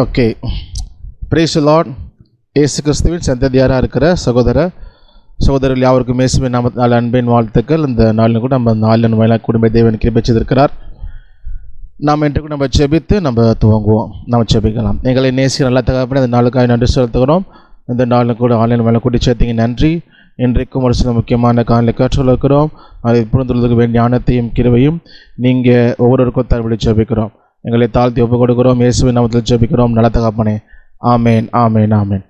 Okay, praise the Lord. இயேசு கிறிஸ்துவின் சந்ததியாராக இருக்கிற சகோதரர்கள் யாவருக்கும் இயேசுவின் நாமத்தினால் அன்பின் வாழ்த்துக்கள். இந்த நாளில் கூட நம்ம நாளின் மேலே குடும்ப தேவன் கிருபை செய்திருக்கிறார். நாம் இன்றைக்கு நம்ம செபித்து நம்ம துவங்குவோம். நம்ம செபிக்கலாம். எங்களை நேசி நல்லா தகப்பனே, இந்த நாளுக்காக நன்றி செலுத்துகிறோம். இந்த நாளில் கூட ஆன்லைன் மேலே கூட்டி சேர்த்திங்க நன்றி. இன்றைக்கும் ஒரு சில முக்கியமான காலையில் கற்றுள்ளோம். அதை புரிந்துள்ளதுக்கு வேண்டிய ஞானத்தையும் கிருபையும் நீங்கள் ஒவ்வொருவருக்கும் தரப்படி ஜெபிக்கிறோம். எங்களை தாழ்த்தி ஒப்பு கொடுக்கிறோம். இயேசுவின் நாமத்தில் ஜெபிக்கிறோம் நல்ல தகப்பனே. ஆமேன், ஆமேன், ஆமேன்.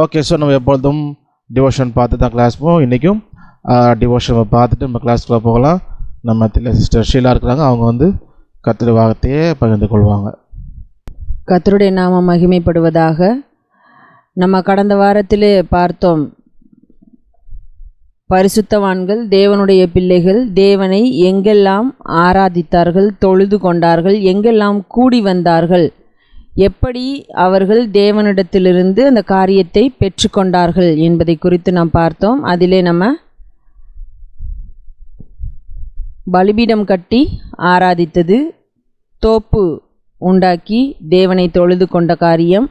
ஓகே, ஸோ நம்ம எப்பொழுதும் டிவோஷன் பார்த்து தான் கிளாஸ் போவோம். இன்றைக்கும் டிவோஷனை பார்த்துட்டு நம்ம கிளாஸ்க்குள்ளே போகலாம். நம்ம சிஸ்டர் ஷீலா இருக்கிறாங்க. அவங்க கர்த்தருடைய வார்த்தையே பகிர்ந்து கொள்வாங்க. கர்த்தருடைய நாமம் மகிமைப்படுவதாக. நம்ம கடந்த வாரத்திலே பார்த்தோம், பரிசுத்தவான்கள் தேவனுடைய பிள்ளைகள் தேவனை எங்கெல்லாம் ஆராதித்தார்கள், தொழுது கொண்டார்கள், எங்கெல்லாம் கூடி வந்தார்கள், எப்படி அவர்கள் தேவனிடத்திலிருந்து அந்த காரியத்தை பெற்றுக்கொண்டார்கள் என்பதை குறித்து நாம் பார்த்தோம். அதிலே நம்ம பலிபீடம் கட்டி ஆராதித்தது, தோப்பு உண்டாக்கி தேவனை தொழுது கொண்ட காரியம்,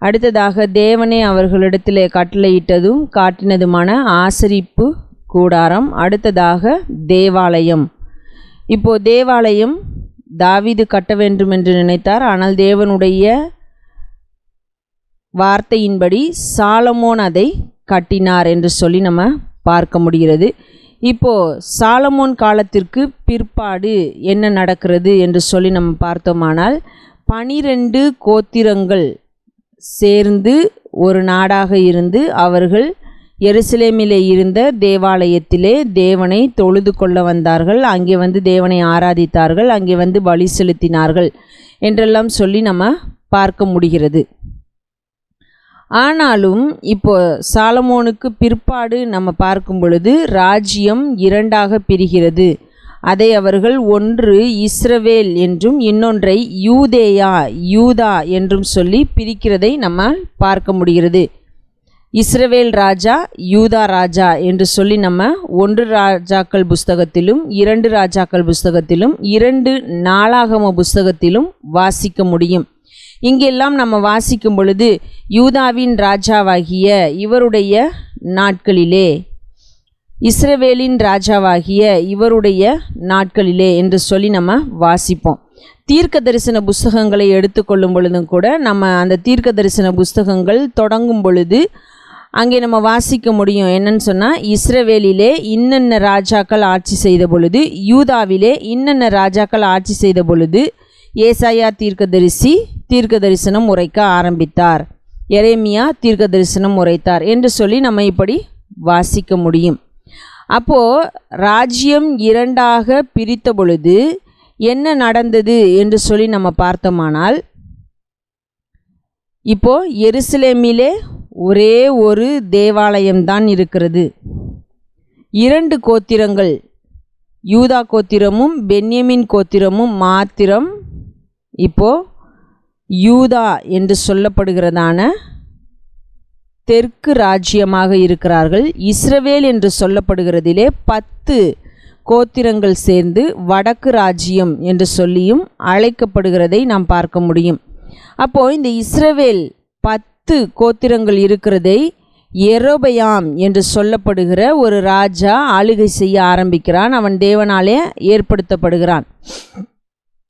அடுத்ததாக தேவனே அவர்களிடத்திலே கட்டளையிட்டதும் காட்டினதுமான ஆசரிப்பு கூடாரம், அடுத்ததாக தேவாலயம். இப்போது தேவாலயம் தாவீது கட்ட வேண்டும் என்று நினைத்தார். ஆனால் தேவனுடைய வார்த்தையின்படி சாலமோன் அதை கட்டினார் என்று சொல்லி நம்ம பார்க்க முடிகிறது. இப்போது சாலமோன் காலத்திற்கு பிற்பாடு என்ன நடக்கிறது என்று சொல்லி நம்ம பார்த்தோமானால், 12 கோத்திரங்கள் சேர்ந்து ஒரு நாடாக இருந்து அவர்கள் எருசலேமிலே இருந்த தேவாலயத்திலே தேவனை தொழுது கொள்ள வந்தார்கள். அங்கே தேவனை ஆராதித்தார்கள், அங்கே பலி செலுத்தினார்கள் என்றெல்லாம் சொல்லி நம்ம பார்க்க முடிகிறது. ஆனாலும் இப்போ சாலமோனுக்கு பிற்பாடு நம்ம பார்க்கும் பொழுது ராஜ்யம் 2ஆக பிரிகிறது. அதை அவர்கள் ஒன்று இஸ்ரவேல் என்றும் இன்னொன்றை யூதா என்றும் சொல்லி பிரிக்கிறதை நம்மால் பார்க்க முடிகிறது. இஸ்ரவேல் ராஜா, யூதா ராஜா என்று சொல்லி நம்ம 1 ராஜாக்கள் புஸ்தகத்திலும் 2 ராஜாக்கள் புஸ்தகத்திலும் 2 நாளாகம புஸ்தகத்திலும் வாசிக்க முடியும். இங்கெல்லாம் நம்ம வாசிக்கும் பொழுது யூதாவின் ராஜாவாகிய இவருடைய நாட்களிலே, இஸ்ரவேலின் ராஜாவாகிய இவருடைய நாட்களிலே என்று சொல்லி நம்ம வாசிப்போம். தீர்க்க தரிசன புஸ்தகங்களை எடுத்துக்கொள்ளும் பொழுதும் கூட நம்ம அந்த தீர்க்க தரிசன புஸ்தகங்கள் தொடங்கும் பொழுது அங்கே நம்ம வாசிக்க முடியும். என்னன்னு சொன்னால், இஸ்ரவேலிலே இன்னென்ன ராஜாக்கள் ஆட்சி செய்த பொழுது, யூதாவிலே இன்னென்ன ராஜாக்கள் ஆட்சி செய்த பொழுது ஏசாயா தீர்க்க தரிசனம் உரைக்க ஆரம்பித்தார், எரேமியா தீர்க்க தரிசனம் உரைத்தார் என்று சொல்லி நம்ம இப்படி வாசிக்க முடியும். அப்போது ராஜ்யம் 2ஆக பிரித்த பொழுது என்ன நடந்தது என்று சொல்லி நம்ம பார்த்தோமானால், இப்போது எருசலேமிலே ஒரே ஒரு தேவாலயம்தான் இருக்கிறது. 2 கோத்திரங்கள், யூதா கோத்திரமும் பென்யமின் கோத்திரமும் மாத்திரம் இப்போது யூதா என்று சொல்லப்படுகிறதான தெற்கு ராஜ்யமாக இருக்கிறார்கள். இஸ்ரவேல் என்று சொல்லப்படுகிறதிலே 10 கோத்திரங்கள் சேர்ந்து வடக்கு ராஜ்யம் என்று சொல்லியும் அழைக்கப்படுகிறதை நாம் பார்க்க முடியும். அப்போது இந்த இஸ்ரவேல் 10 கோத்திரங்கள் இருக்கிறதை யெரொபெயாம் என்று சொல்லப்படுகிற ஒரு ராஜா ஆளுகை செய்ய ஆரம்பிக்கிறான். அவன் தேவனாலே ஏற்படுத்தப்படுகிறான்.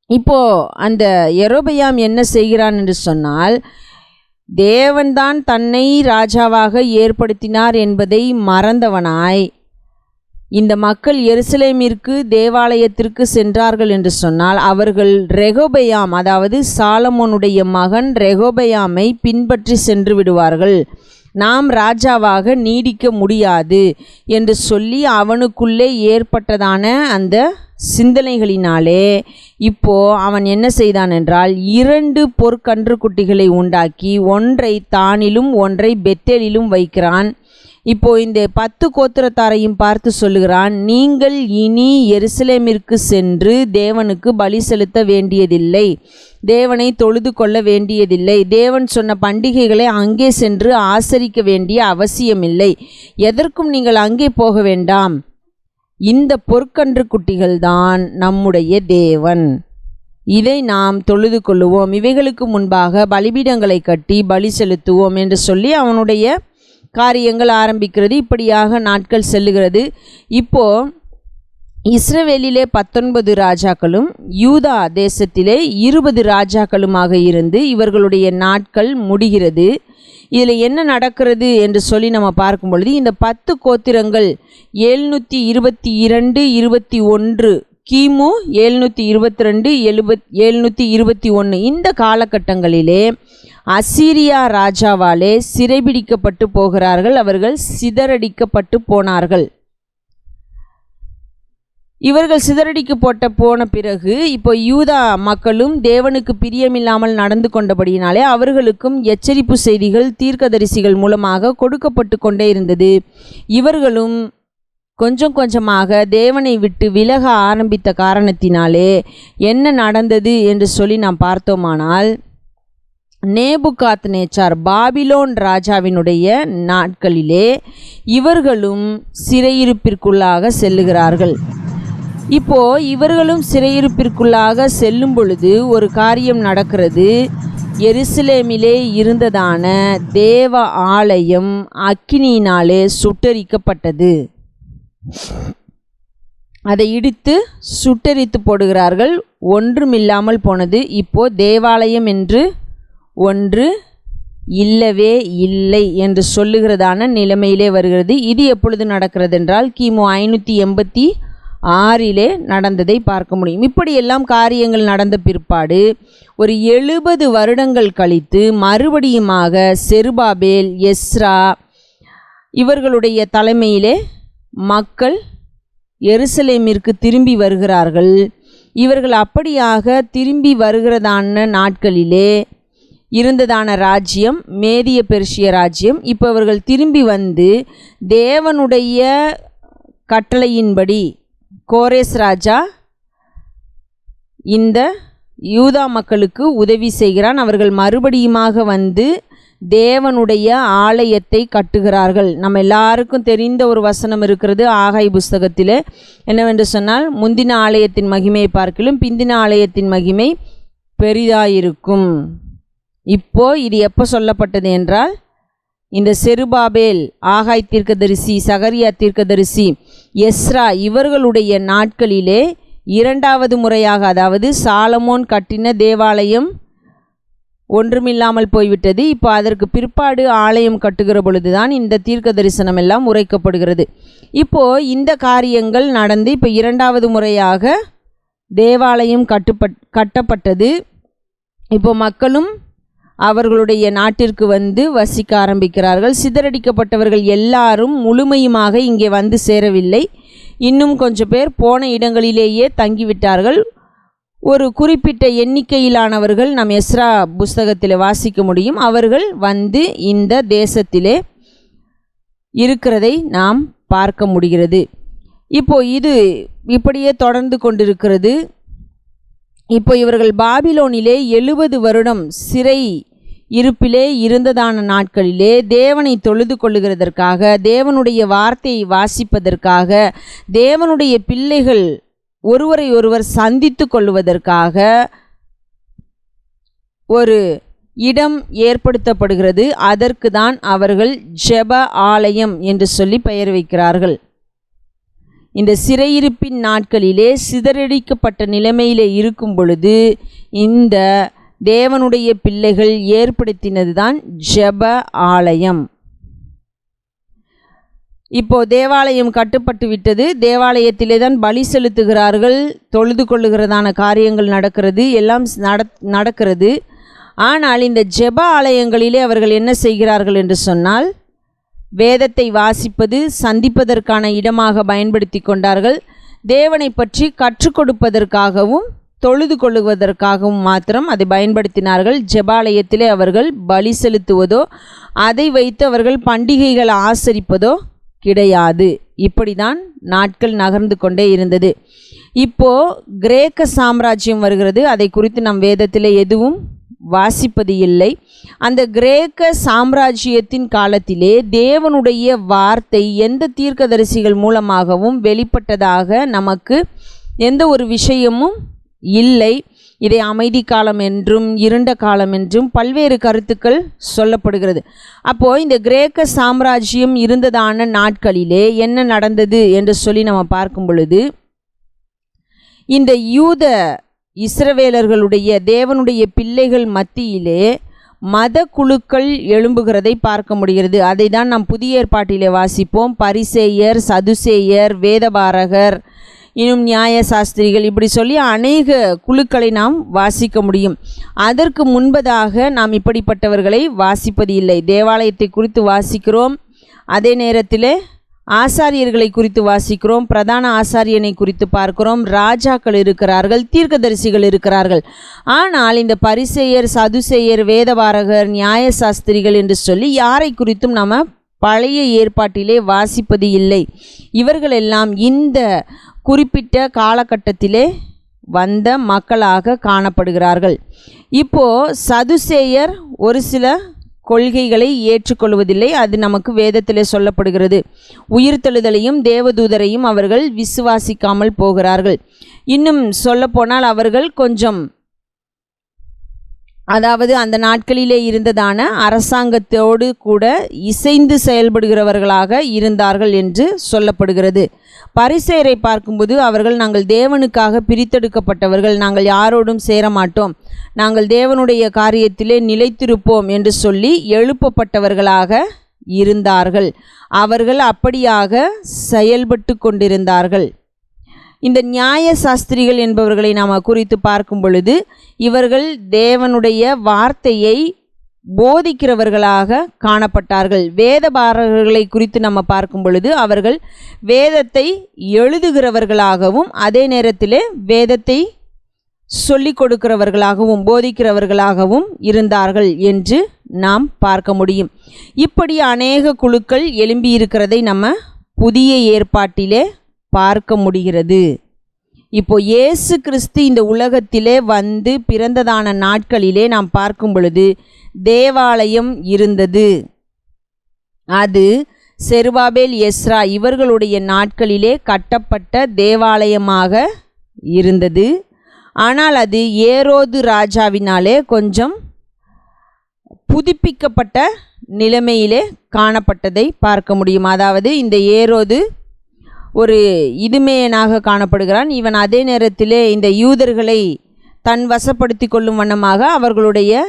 இப்போது அந்த யெரொபெயாம் என்ன செய்கிறான் என்று சொன்னால், தேவன்தான் தன்னை ராஜாவாக ஏற்படுத்தினார் என்பதை மறந்தவனாய் இந்த மக்கள் எருசலேமிற்கு தேவாலயத்திற்கு சென்றார்கள் என்று சொன்னால், அவர்கள் ரெகொபெயாம், அதாவது சாலமோனுடைய மகன் ரெகொபெயாமை பின்பற்றி சென்று விடுவார்கள், நாம் ராஜாவாக நீடிக்க முடியாது என்று சொல்லி அவனுக்குள்ளே ஏற்பட்டதான அந்த சிந்தனைகளினாலே இப்போது அவன் என்ன செய்தான் என்றால், 2 பொற்கன்று குட்டிகளை உண்டாக்கி ஒன்றை தானிலும் ஒன்றை பெத்தேலிலும் வைக்கிறான். இப்போது இந்த 10 கோத்திரத்தாரையும் பார்த்து சொல்லுகிறான், நீங்கள் இனி எருசலேமிற்கு சென்று தேவனுக்கு பலி செலுத்த வேண்டியதில்லை, தேவனை தொழுது கொள்ள வேண்டியதில்லை, தேவன் சொன்ன பண்டிகைகளை அங்கே சென்று ஆசரிக்க வேண்டிய அவசியமில்லை, எதற்கும் நீங்கள் அங்கே போக வேண்டாம், இந்த பொற்கன்று குட்டிகள்தான் நம்முடைய தேவன், இதை நாம் தொழுது கொள்ளுவோம், இவைகளுக்கு முன்பாக பலிபீடங்களை கட்டி பலி செலுத்துவோம் என்று சொல்லி அவனுடைய காரியங்கள் ஆரம்பிக்கிறது. இப்படியாக நாட்கள் செல்லுகிறது. இப்போ இஸ்ரவேலிலே 19 ராஜாக்களும் யூதா தேசத்திலே 20 ராஜாக்களுமாக இருந்து இவர்களுடைய நாட்கள் முடிகிறது. இதில் என்ன நடக்கிறது என்று சொல்லி நம்ம பார்க்கும் பொழுது, இந்த 10 கோத்திரங்கள் 722 21 கிமு 722 721 இந்த காலகட்டங்களிலே அசீரியா ராஜாவாலே சிறைபிடிக்கப்பட்டு போகிறார்கள். அவர்கள் சிதறடிக்கப்பட்டு போனார்கள். இவர்கள் சிதறடிக்கப்பட்ட போன பிறகு இப்போ யூதா மக்களும் தேவனுக்கு பிரியமில்லாமல் நடந்து கொண்டபடியினாலே அவர்களுக்கும் எச்சரிப்பு செய்திகள் தீர்க்கதரிசிகள் மூலமாக கொடுக்கப்பட்டு கொண்டே இருந்தது. இவர்களும் கொஞ்சம் கொஞ்சமாக தேவனை விட்டு விலக ஆரம்பித்த காரணத்தினாலே என்ன நடந்தது என்று சொல்லி நாம் பார்த்தோமானால், நேபுகாத்நேச்சார் பாபிலோன் ராஜாவினுடைய நாட்களிலே இவர்களும் சிறையிருப்பிற்குள்ளாக செல்லுகிறார்கள். இப்போ இவர்களும் சிறையிருப்பிற்குள்ளாக செல்லும் பொழுது ஒரு காரியம் நடக்கிறது. எருசலேமிலே இருந்ததான தேவ ஆலயம் அக்கினியினாலே சுட்டெரிக்கப்பட்டது. அதை இடித்து சுட்டெரித்து போடுகிறார்கள். ஒன்றுமில்லாமல் போனது. இப்போ தேவாலயம் என்று ஒன்று இல்லவே இல்லை என்று சொல்லுகிறதான நிலைமையிலே வருகிறது. இது எப்பொழுது நடக்கிறது என்றால் கிமு 586 நடந்ததை பார்க்க முடியும். இப்படியெல்லாம் காரியங்கள் நடந்த பிற்பாடு ஒரு 70 வருடங்கள் கழித்து மறுபடியுமாக செருபாபேல், எஸ்ரா இவர்களுடைய தலைமையிலே மக்கள் எருசலேமிற்கு திரும்பி வருகிறார்கள். இவர்கள் அப்படியாக திரும்பி வருகிறதான நாட்களிலே இருந்ததான ராஜ்யம் மேதிய பெர்ஷிய ராஜ்யம். இப்போ இவர்கள் திரும்பி வந்து தேவனுடைய கட்டளையின்படி கோரேஸ் ராஜா இந்த யூதா மக்களுக்கு உதவி செய்கிறான். அவர்கள் மறுபடியுமாக வந்து தேவனுடைய ஆலயத்தை கட்டுகிறார்கள். நம்ம எல்லாருக்கும் தெரிந்த ஒரு வசனம் இருக்கிறது ஆகாய் புஸ்தகத்தில். என்னவென்று சொன்னால், முந்தின ஆலயத்தின் மகிமையை பார்க்கிலும் பிந்தின ஆலயத்தின் மகிமை பெரிதாயிருக்கும். இப்போ இது எப்போ சொல்லப்பட்டது என்றால், இந்த செருபாபேல், ஆகாய் தீர்க்கதரிசி, சகரியா தீர்க்கதரிசி, எஸ்ரா இவர்களுடைய நாட்களிலே இரண்டாவது முறையாக, அதாவது சாலமோன் கட்டின தேவாலயம் ஒன்றுமில்லாமல் போய்விட்டது. இப்போ அதற்கு பிற்பாடு ஆலயம் கட்டுகிற பொழுதுதான் இந்த தீர்க்க தரிசனம் எல்லாம் உரைக்கப்படுகிறது. இப்போ இந்த காரியங்கள் நடந்து இப்போ இரண்டாவது முறையாக தேவாலயம் கட்டப்பட்டது. இப்போ மக்களும் அவர்களுடைய நாட்டிற்கு வந்து வசிக்க ஆரம்பிக்கிறார்கள். சிதறடிக்கப்பட்டவர்கள் எல்லாரும் முழுமையுமாக இங்கே வந்து சேரவில்லை. இன்னும் கொஞ்சம் பேர் போன இடங்களிலேயே தங்கிவிட்டார்கள். ஒரு குறிப்பிட்ட எண்ணிக்கையிலானவர்கள் நம் எஸ்ரா புஸ்தகத்தில் வாசிக்க முடியும். அவர்கள் வந்து இந்த தேசத்திலே இருக்கிறதை நாம் பார்க்க முடிகிறது. இப்போ இது இப்படியே தொடர்ந்து கொண்டிருக்கிறது. இப்போ இவர்கள் பாபிலோனிலே 70 வருடம் சிறை இருப்பிலே இருந்ததான நாட்களிலே தேவனை தொழுது கொள்ளுகிறதற்காக, தேவனுடைய வார்த்தையை வாசிப்பதற்காக, தேவனுடைய பிள்ளைகள் ஒருவரை ஒருவர் சந்தித்து கொள்வதற்காக ஒரு இடம் ஏற்படுத்தப்படுகிறது. அதற்கு தான் அவர்கள் ஜெப ஆலயம் என்று சொல்லி பெயர் வைக்கிறார்கள். இந்த சிறையிருப்பின் நாட்களிலே சிதறடிக்கப்பட்ட நிலைமையிலே இருக்கும் பொழுது இந்த தேவனுடைய பிள்ளைகள் ஏற்படுத்தினது தான் ஜெப ஆலயம். இப்போ தேவாலயம் கட்டப்பட்டு விட்டது. தேவாலயத்திலே தான் பலி செலுத்துகிறார்கள், தொழுது கொள்ளுகிறதான காரியங்கள் நடக்கிறது, எல்லாம் நடக்கிறது. ஆனால் இந்த ஜெப ஆலயங்களிலே அவர்கள் என்ன செய்கிறார்கள் என்று சொன்னால், வேதத்தை வாசிப்பது, சந்திப்பதற்கான இடமாக பயன்படுத்தி கொண்டார்கள். தேவனை பற்றி கற்றுக் கொடுப்பதற்காகவும் தொழுது கொள்ளுவதற்காகவும் மாத்திரம் அதை பயன்படுத்தினார்கள். ஜெபாலயத்திலே அவர்கள் பலி செலுத்துவதோ அதை வைத்து அவர்கள் பண்டிகைகளை ஆசரிப்பதோ கிடையாது. இப்படி தான் நாட்கள் நகர்ந்து கொண்டே இருந்தது. இப்போ கிரேக்க சாம்ராஜ்யம் வருகிறது. அதை குறித்து நம் வேதத்தில் எதுவும் வாசிப்பது இல்லை. அந்த கிரேக்க சாம்ராஜ்யத்தின் காலத்திலே தேவனுடைய வார்த்தை எந்த தீர்க்கதரிசிகள் மூலமாகவும் வெளிப்பட்டதாக நமக்கு எந்த ஒரு விஷயமும் இல்லை. இதை அமைதி காலம் என்றும் இருண்ட காலம் என்றும் பல்வேறு கருத்துக்கள் சொல்லப்படுகிறது. அப்போது இந்த கிரேக்க சாம்ராஜ்யம் இருந்ததான நாட்களிலே என்ன நடந்தது என்று சொல்லி நம்ம பார்க்கும் பொழுது, இந்த யூத இஸ்ரவேலர்களுடைய தேவனுடைய பிள்ளைகள் மத்தியிலே மத குழுக்கள் எழும்புகிறதை பார்க்க முடிகிறது. அதை தான் நாம் புதிய ஏற்பாட்டிலே வாசிப்போம். பரிசேயர், சதுசேயர், வேதபாரகர், இன்னும் நியாயசாஸ்திரிகள், இப்படி சொல்லி அநேக குழுக்களை நாம் வாசிக்க முடியும். அதற்கு முன்பதாக நாம் இப்படிப்பட்டவர்களை வாசிப்பது இல்லை. தேவாலயத்தை குறித்து வாசிக்கிறோம், அதே நேரத்தில் ஆசாரியர்களை குறித்து வாசிக்கிறோம், பிரதான ஆசாரியனை குறித்து பார்க்கிறோம், ராஜாக்கள் இருக்கிறார்கள், தீர்க்கதரிசிகள் இருக்கிறார்கள். ஆனால் இந்த பரிசேயர், சதுசேயர், வேதபாரகர், நியாயசாஸ்திரிகள் என்று சொல்லி யாரை குறித்தும் நம்ம பழைய ஏற்பாட்டிலே வாசிப்பது இல்லை. இவர்களெல்லாம் இந்த குறிப்பிட்ட காலகட்டத்திலே வந்த மக்களாக காணப்படுகிறார்கள். இப்போது சதுசேயர் ஒரு சில கொள்கைகளை ஏற்றுக்கொள்வதில்லை. அது நமக்கு வேதத்திலே சொல்லப்படுகிறது. உயிர்த்தெழுதலையும் தேவதூதரையும் அவர்கள் விசுவாசிக்காமல் போகிறார்கள். இன்னும் சொல்லப்போனால் அவர்கள் கொஞ்சம், அதாவது அந்த நாட்களிலே இருந்ததான அரசாங்கத்தோடு கூட இசைந்து செயல்படுகிறவர்களாக இருந்தார்கள் என்று சொல்லப்படுகிறது. பரிசேயரை பார்க்கும்போது அவர்கள், நாங்கள் தேவனுக்காக பிரித்தெடுக்கப்பட்டவர்கள், நாங்கள் யாரோடும் சேரமாட்டோம், நாங்கள் தேவனுடைய காரியத்திலே நிலைத்திருப்போம் என்று சொல்லி எழுப்பப்பட்டவர்களாக இருந்தார்கள். அவர்கள் அப்படியாக செயல்பட்டு கொண்டிருந்தார்கள். இந்த நியாய சாஸ்திரிகள் என்பவர்களை நாம் குறித்து பார்க்கும் பொழுது, இவர்கள் தேவனுடைய வார்த்தையை போதிக்கிறவர்களாக காணப்பட்டார்கள். வேதபாரகர்களை குறித்து நம்ம பார்க்கும் பொழுது அவர்கள் வேதத்தை எழுதுகிறவர்களாகவும் அதே நேரத்தில் வேதத்தை சொல்லிக் கொடுக்கிறவர்களாகவும் போதிக்கிறவர்களாகவும் இருந்தார்கள் என்று நாம் பார்க்க முடியும். இப்படி அநேக குழுக்கள் எழும்பியிருக்கிறதை நம்ம புதிய ஏற்பாட்டிலே பார்க்க முடிகிறது. இப்போ இயேசு கிறிஸ்து இந்த உலகத்திலே வந்து பிறந்ததான நாட்களிலே நாம் பார்க்கும் பொழுது தேவாலயம் இருந்தது. அது செருபாபேல், எஸ்ரா இவர்களுடைய நாட்களிலே கட்டப்பட்ட தேவாலயமாக இருந்தது. ஆனால் அது ஏரோது ராஜாவினாலே கொஞ்சம் புதுப்பிக்கப்பட்ட நிலைமையிலே காணப்பட்டதை பார்க்க முடியும். அதாவது இந்த ஏரோது ஒரு இதுமேயனாக காணப்படுகிறான். இவன் அதே நேரத்திலே இந்த யூதர்களை தன் வசப்படுத்தி கொள்ளும் வண்ணமாக அவர்களுடைய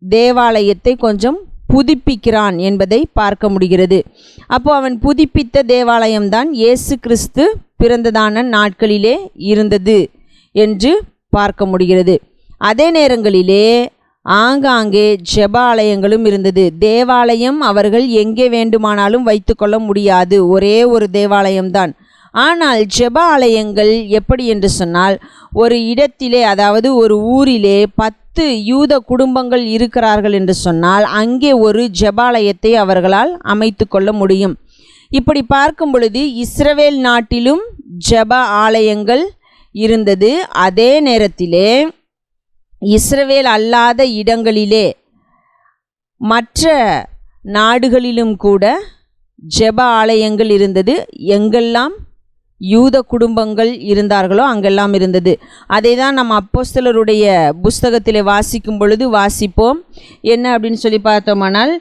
தேவாலயத்தை கொஞ்சம் புதுப்பிக்கிறான் என்பதை பார்க்க முடிகிறது. அப்போ அவன் புதுப்பித்த தேவாலயம்தான் இயேசு கிறிஸ்து பிறந்ததான நாட்களிலே இருந்தது என்று பார்க்க முடிகிறது. அதே நேரங்களிலே ஆங்காங்கே ஜெப ஆலயங்களும் இருந்தது. தேவாலயம் அவர்கள் எங்கே வேண்டுமானாலும் வைத்துக்கொள்ள முடியாது, ஒரே ஒரு தேவாலயம்தான். ஆனால் ஜெப ஆலயங்கள் எப்படி என்று சொன்னால், ஒரு இடத்திலே, அதாவது ஒரு ஊரிலே 10 யூத குடும்பங்கள் இருக்கிறார்கள் என்று சொன்னால் அங்கே ஒரு ஜெபாலயத்தை அவர்களால் அமைத்து கொள்ள முடியும். இப்படி பார்க்கும் பொழுது இஸ்ரவேல் நாட்டிலும் ஜெப ஆலயங்கள் இருந்தது. அதே நேரத்திலே இஸ்ரவேல் அல்லாத இடங்களிலே மற்ற நாடுகளிலும் கூட ஜெப ஆலயங்கள் இருந்தது. எங்கெல்லாம் யூத குடும்பங்கள் இருந்தார்களோ அங்கெல்லாம் இருந்தது. அதை தான் நம்ம அப்போஸ்தலருடைய புஸ்தகத்திலே வாசிக்கும் பொழுது வாசிப்போம். என்ன அப்படின்னு சொல்லி பார்த்தோமானால்,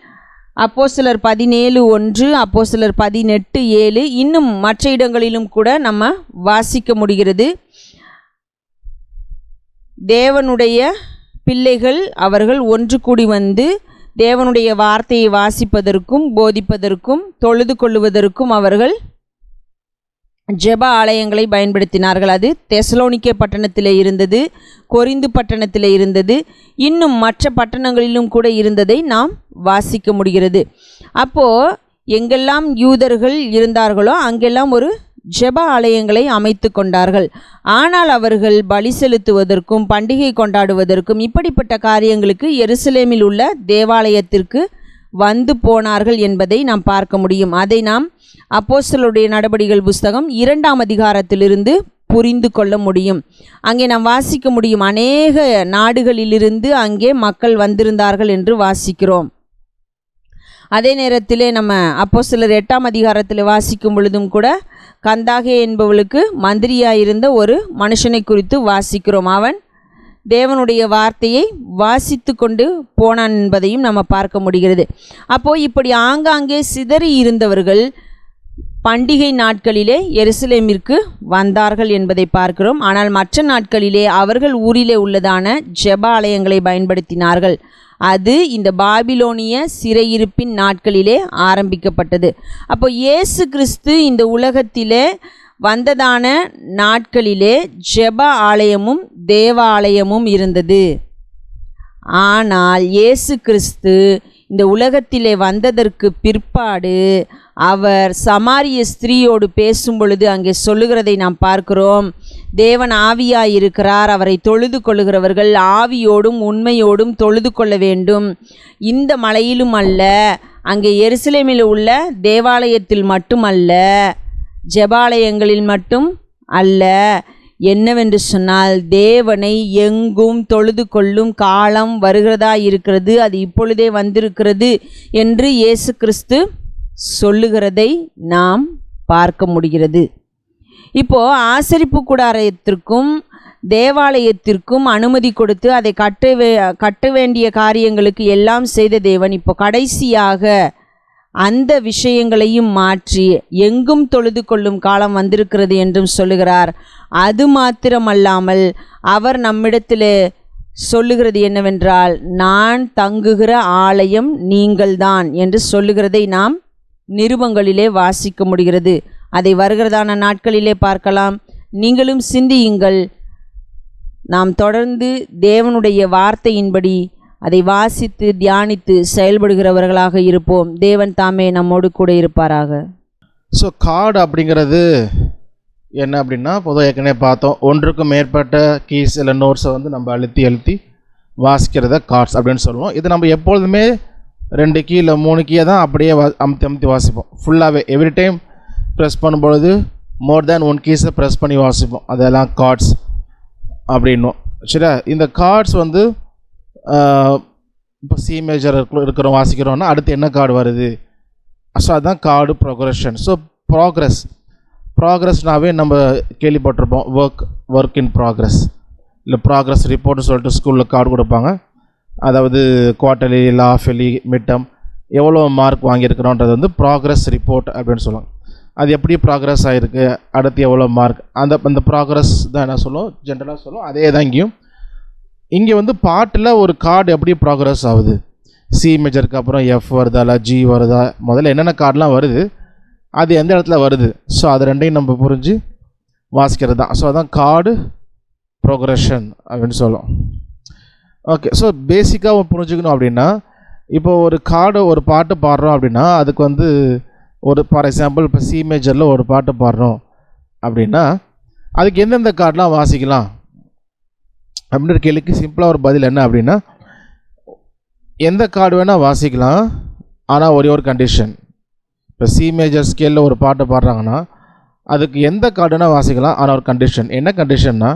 அப்போஸ்தலர் 17:1, அப்போஸ்தலர் 18:7, இன்னும் மற்ற இடங்களிலும் கூட நம்ம வாசிக்க முடிகிறது. தேவனுடைய பிள்ளைகள் அவர்கள் ஒன்று கூடி வந்து தேவனுடைய வார்த்தையை வாசிப்பதற்கும் போதிப்பதற்கும் தொழுது கொள்ளுவதற்கும் அவர்கள் ஜெப ஆலயங்களை பயன்படுத்தினார்கள். அது தெசலோனிக்கே பட்டணத்தில் இருந்தது, கொரிந்து பட்டணத்தில் இருந்தது, இன்னும் மற்ற பட்டணங்களிலும் கூட இருந்ததை நாம் வாசிக்க முடிகிறது. அப்போது எங்கெல்லாம் யூதர்கள் இருந்தார்களோ அங்கெல்லாம் ஒரு ஜெப ஆலயங்களை அமைத்து கொண்டார்கள். ஆனால் அவர்கள் பலி செலுத்துவதற்கும் பண்டிகை கொண்டாடுவதற்கும் இப்படிப்பட்ட காரியங்களுக்கு எருசலேமில் உள்ள தேவாலயத்திற்கு வந்து போனார்கள் என்பதை நாம் பார்க்க முடியும். அதை நாம் அப்போஸ்தலருடைய நடபடிகள் புஸ்தகம் 2ஆம் அதிகாரத்திலிருந்து புரிந்து கொள்ள முடியும். அங்கே நாம் வாசிக்க முடியும், அநேக நாடுகளிலிருந்து அங்கே மக்கள் வந்திருந்தார்கள் என்று வாசிக்கிறோம். அதே நேரத்திலே நம்ம அப்போஸ்தலர் 8ஆம் அதிகாரத்தில் வாசிக்கும் பொழுதும் கூட கந்தாகே என்பவளுக்கு மந்திரியாயிருந்த ஒரு மனுஷனை குறித்து வாசிக்கிறோம். அவன் தேவனுடைய வார்த்தையை வாசித்து கொண்டு போனான் என்பதையும் நம்ம பார்க்க முடிகிறது. அப்போது இப்படி ஆங்காங்கே சிதறி இருந்தவர்கள் பண்டிகை நாட்களிலே எருசலேமிற்கு வந்தார்கள் என்பதை பார்க்கிறோம். ஆனால் மற்ற நாட்களிலே அவர்கள் ஊரிலே உள்ளதான ஜெப ஆலயங்களை பயன்படுத்தினார்கள். அது இந்த பாபிலோனிய சிறையிருப்பின் நாட்களிலே ஆரம்பிக்கப்பட்டது. அப்போ இயேசு கிறிஸ்து இந்த உலகத்திலே வந்ததான நாட்களிலே ஜெப ஆலயமும் தேவாலயமும் இருந்தது. ஆனால் இயேசு கிறிஸ்து இந்த உலகத்திலே வந்ததற்கு பிற்பாடு அவர் சமாரிய ஸ்திரீயோடு பேசும் பொழுது அங்கே சொல்லுகிறதை நாம் பார்க்கிறோம். தேவன் ஆவியாய் இருக்கிறார், அவரை தொழுது கொள்ளுகிறவர்கள் ஆவியோடும் உண்மையோடும் தொழுது கொள்ள வேண்டும். இந்த மலையிலும் அல்ல, அங்கே எருசலேமில் உள்ள தேவாலயத்தில் மட்டுமல்ல, ஜெபாலயங்களில் மட்டும் அல்ல, என்னவென்று சொன்னால் தேவனை எங்கும் தொழுது கொள்ளும் காலம் வருகிறதா இருக்கிறது, அது இப்பொழுதே வந்திருக்கிறது என்று இயேசு கிறிஸ்து சொல்லுகிறதை நாம் பார்க்க முடிகிறது. இப்போது ஆசரிப்பு கூடாரத்திற்கும் தேவாலயத்திற்கும் அனுமதி கொடுத்து அதை கட்ட வேண்டிய காரியங்களுக்கு எல்லாம் செய்த தேவன் இப்போ கடைசியாக அந்த விஷயங்களையும் மாற்றி எங்கும் தொழுது கொள்ளும் காலம் வந்திருக்கிறது என்றும் சொல்லுகிறார். அது மாத்திரமல்லாமல் அவர் நம்மிடத்தில் சொல்லுகிறது என்னவென்றால், நான் தங்குகிற ஆலயம் நீங்கள்தான் என்று சொல்லுகிறதை நாம் நிருபங்களிலே வாசிக்க முடிகிறது. அதை வருகிறதான நாட்களிலே பார்க்கலாம். நீங்களும் சிந்தியுங்கள். நாம் தொடர்ந்து தேவனுடைய வார்த்தையின்படி அதை வாசித்து தியானித்து செயல்படுகிறவர்களாக இருப்போம். தேவன் தாமே நம்மோடு கூட இருப்பாராக. ஸோ கார்டு அப்படிங்கிறது என்ன அப்படின்னா, பொதுவாக ஏற்கனவே பார்த்தோம், ஒன்றுக்கும் மேற்பட்ட கீஸ் இல்லை நோட்ஸை வந்து நம்ம அழுத்தி வாசிக்கிறத கார்ட்ஸ் அப்படின்னு சொல்லுவோம். இது நம்ம எப்பொழுதுமே 2 கீ இல்லை 3 கீயை தான் அப்படியே அமுத்தி வாசிப்போம். ஃபுல்லாகவே எவ்ரி டைம் ப்ரெஸ் பண்ணும்பொழுது மோர் தேன் 1 கீஸை ப்ரெஸ் பண்ணி வாசிப்போம். அதெல்லாம் கார்ட்ஸ் அப்படின்னும். சரியா? இந்த கார்ட்ஸ் வந்து இப்போ சி மேஜர் இருக்கிறோம் வாசிக்கிறோன்னா அடுத்து என்ன கார்டு வருது, ஸோ அதுதான் கார்டு ப்ரோக்ரஷன். ஸோ ப்ராக்ரஸ்னாவே நம்ம கேள்விப்பட்டிருப்போம், ஒர்க் இன் ப்ராக்ரஸ் இல்லை ப்ராக்ரஸ் ரிப்போர்ட்னு சொல்லிட்டு ஸ்கூலில் கார்டு கொடுப்பாங்க. அதாவது குவார்ட்டர்லி இல்லை ஹாஃப்லி மிட்டம் எவ்வளோ மார்க் வாங்கியிருக்கிறோன்றது வந்து ப்ராக்ரஸ் ரிப்போர்ட் அப்படின்னு சொல்லுவாங்க. அது எப்படி ப்ராக்ரஸ் ஆகிருக்கு, அடுத்து எவ்வளோ மார்க், அந்த ப்ராக்ரஸ் தான் என்ன சொல்லுவோம், ஜென்ரலாக சொல்லுவோம். அதே தான் இங்கே வந்து பாட்டில் ஒரு கார்டு எப்படி ப்ராக்ரஸ் ஆகுது, சி மேஜருக்கு அப்புறம் எஃப் வருதா இல்லை ஜி வருதா, முதல்ல என்னென்ன கார்டெலாம் வருது, அது எந்த இடத்துல வருது, ஸோ அது ரெண்டையும் நம்ம புரிஞ்சு வாசிக்கிறது தான். ஸோ அதான் கார்டு ப்ரோக்ரஷன் அப்படின்னு சொல்லுவோம். ஓகே, ஸோ பேசிக்காக புரிஞ்சுக்கணும் அப்படின்னா, இப்போ ஒரு கார்டு ஒரு பாட்டு பாடுறோம் அப்படின்னா அதுக்கு வந்து ஒரு ஃபார் எக்ஸாம்பிள் இப்போ சி மேஜரில் ஒரு பாட்டு பாடுறோம் அப்படின்னா அதுக்கு எந்தெந்த கார்டெலாம் வாசிக்கலாம் அப்படின்ற கேள்விக்கு சிம்பிளாக ஒரு பதில் என்ன அப்படின்னா, எந்த கார்டு வேணால் வாசிக்கலாம், ஆனால் ஒரே ஒரு கண்டிஷன். இப்போ சி மேஜர் ஸ்கேலில் ஒரு பாட்டு பாடுறாங்கன்னா அதுக்கு எந்த கார்டு வேணால் வாசிக்கலாம், ஆனால் ஒரு கண்டிஷன். என்ன கண்டிஷன்னா,